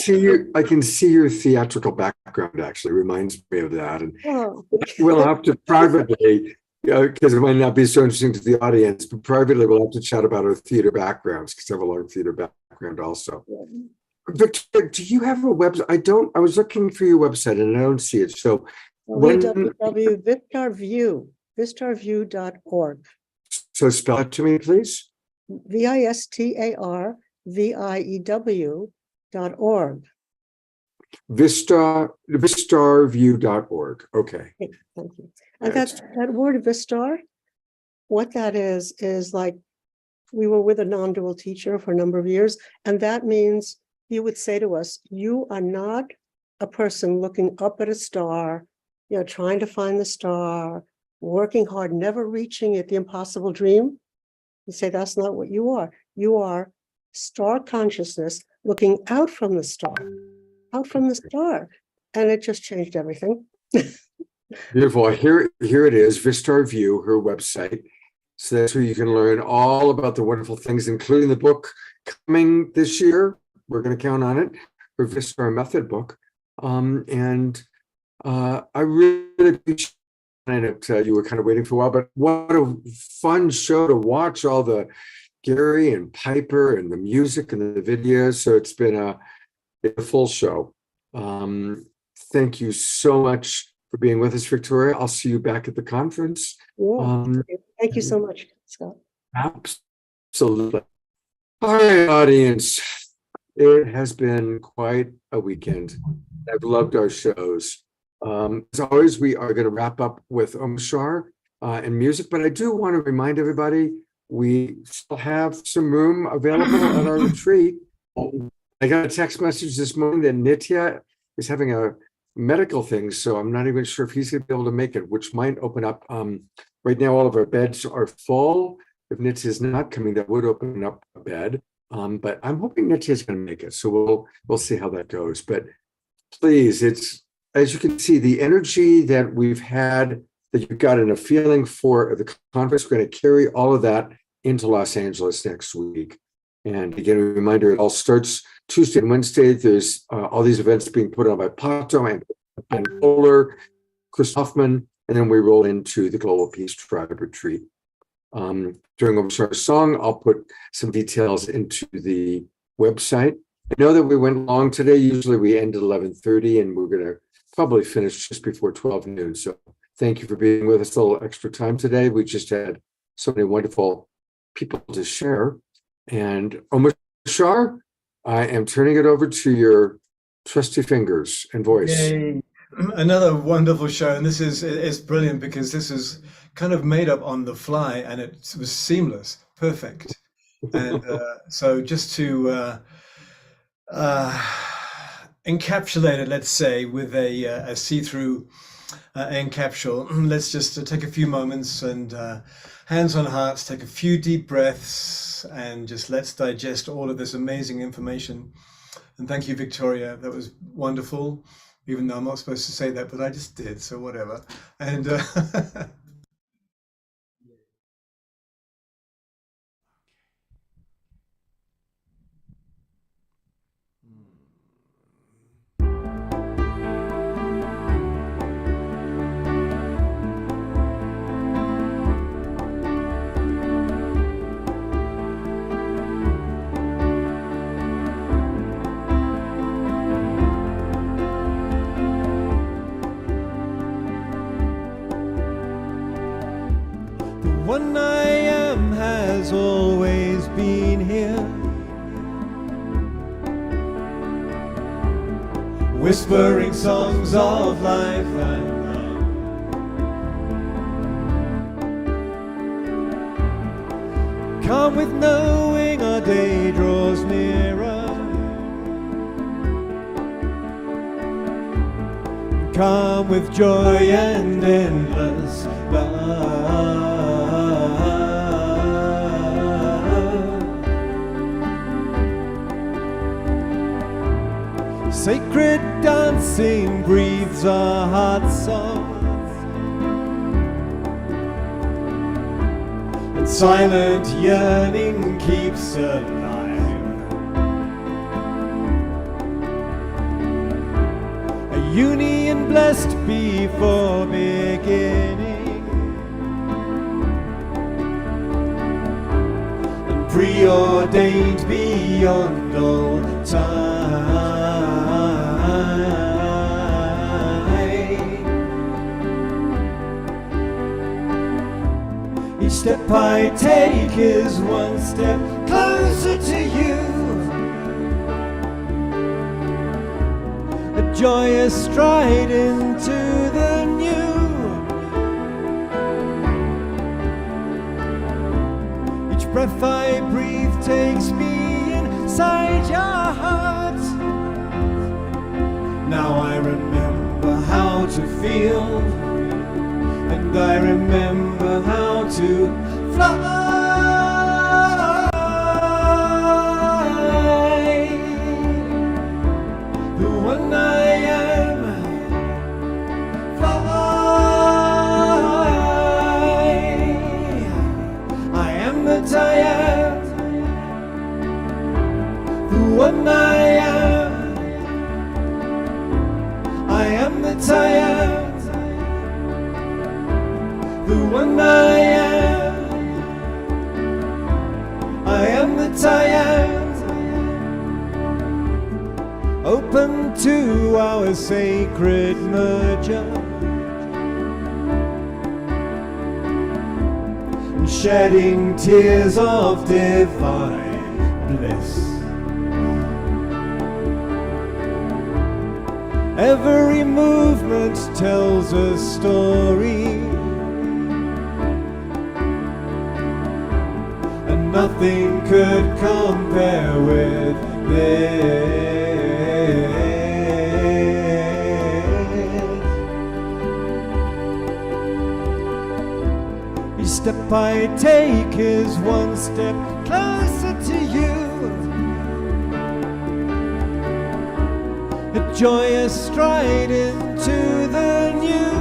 Speaker 2: I can see your theatrical background actually reminds me of that. And
Speaker 11: okay.
Speaker 2: we'll have to privately, because it might not be so interesting to the audience, but privately we'll have to chat about our theater backgrounds, because I have a long theater background also.
Speaker 11: Yeah.
Speaker 2: Victor, do you have a website? I was looking for your website and I don't see it. So
Speaker 11: Vistarview.org.
Speaker 2: So spell it to me, please.
Speaker 11: VISTARVIEW.org.
Speaker 2: vistarview.org. Okay.
Speaker 11: Okay, thank you. And that word Vistar, what that is like, we were with a non-dual teacher for a number of years, and that means he would say to us, you are not a person looking up at a star, trying to find the star, working hard, never reaching it, the impossible dream. You say that's not what you are. You are star consciousness looking out from the star, And it just changed everything.
Speaker 2: Beautiful. Here it is, Vistar View, her website. So that's where you can learn all about the wonderful things, including the book coming this year. We're going to count on it, her Vistar Method book. I really appreciate it. You were kind of waiting for a while, but what a fun show to watch, all the Gary and Piper and the music and the videos. So it's been a full show. Thank you so much for being with us, Victoria. I'll see you back at the conference.
Speaker 11: Yeah. Thank you so much, Scott.
Speaker 2: Absolutely. All right, audience. It has been quite a weekend. I've loved our shows. As always, we are going to wrap up with Shar and music, but I do want to remind everybody we still have some room available at our retreat. I got a text message this morning that Nitya is having a medical thing, so I'm not even sure if he's going to be able to make it, which might open up. Right now, all of our beds are full. If Nitya is not coming, that would open up a bed. But I'm hoping Nitya is going to make it, so we'll see how that goes. But please, it's, as you can see, the energy that we've had, that you've gotten a feeling for the conference, we're going to carry all of that into Los Angeles next week. And again, a reminder, it all starts Tuesday and Wednesday. There's all these events being put on by Pato and Kohler, Chris Hoffman, and then we roll into the Global Peace Tribe Retreat. During our song, I'll put some details into the website. I know that we went long today. Usually we end at 11:30, and we're going to probably finish just before 12 noon. So thank you for being with us a little extra time today. We just had so many wonderful people to share. And Shar, I am turning it over to your trusty fingers and voice.
Speaker 8: Yay. Another wonderful show, and it's brilliant because this is kind of made up on the fly, and it was seamless, perfect. And so just to encapsulate it, let's say, with a see-through end capsule, let's just take a few moments and hands on hearts, take a few deep breaths, and just let's digest all of this amazing information. And thank you, Victoria. That was wonderful, even though I'm not supposed to say that, but I just did, so whatever. And one I am has always been here, whispering songs of life and love. Come with knowing our day draws nearer, come with joy and endless love. Sacred dancing breathes our heart songs, and silent yearning keeps alive. A union blessed before beginning, and preordained beyond all time. Each step I take is one step closer to you, a joyous stride into the new. Each breath I breathe takes me inside your heart. Now I remember how to feel, and I remember how to fly. The one I am, fly. I am that I am. The one I am. I am that I am. The one I am. I am that I am. Open to our sacred merger, and shedding tears of divine bliss. Every movement tells a story, and nothing could compare with this. Each step I take is one step closer to you. A joyous stride into the new.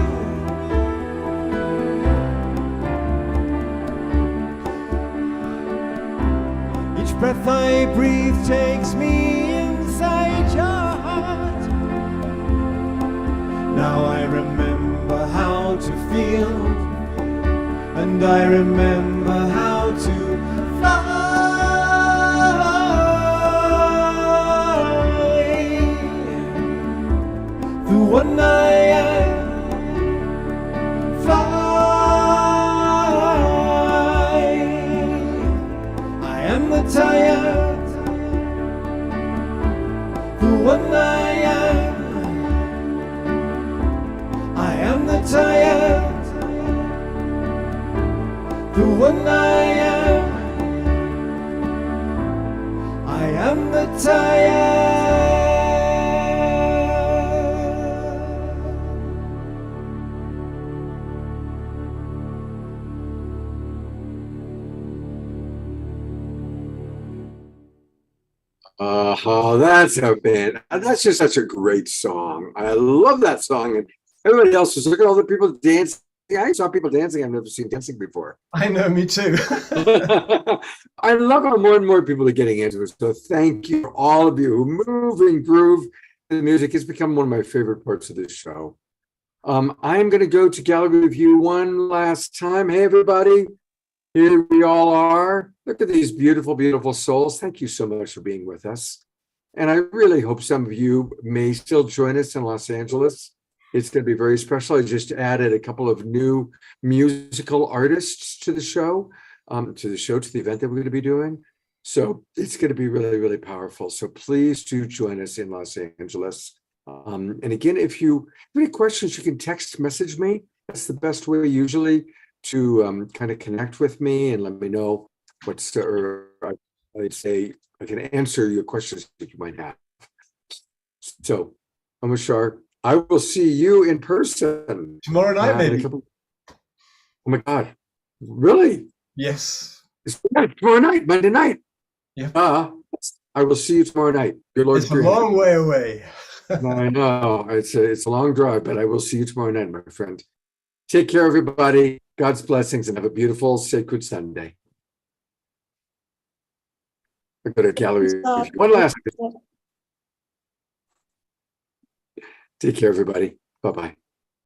Speaker 8: Each breath I breathe takes me inside your heart. Now I remember how to feel, and I remember how to fly. The one I am, fly. I am that I am. The one I am. I am that I am. The one I am. I am that I am.
Speaker 2: Oh, that's a band. That's just such a great song. I love that song. And everybody else was looking at all the people dancing. I saw people dancing I've never seen dancing before.
Speaker 8: I know, me too.
Speaker 2: I love how more and more people are getting into it. So thank you, all of you who move and groove to the music. It's become one of my favorite parts of this show. I'm going to go to gallery review one last time. Hey, everybody. Here we all are. Look at these beautiful, beautiful souls. Thank you so much for being with us. And I really hope some of you may still join us in Los Angeles. It's going to be very special. I just added a couple of new musical artists to the show, to the event that we're going to be doing. So it's going to be really, really powerful. So please do join us in Los Angeles. And again, if you have any questions, you can text message me. That's the best way usually to kind of connect with me and let me know what's, or I'd say I can answer your questions that you might have. So, Amashar, I will see you in person
Speaker 8: Tomorrow night, maybe.
Speaker 2: Oh my God, really?
Speaker 8: Yes.
Speaker 2: It's tomorrow night, Monday night.
Speaker 8: Yeah.
Speaker 2: I will see you tomorrow night. Good Lord,
Speaker 8: It's a long way away.
Speaker 2: I know it's a long drive, but I will see you tomorrow night, my friend. Take care, everybody. God's blessings, and have a beautiful, sacred Sunday. I go to gallery. One last. Take care, everybody. Bye-bye.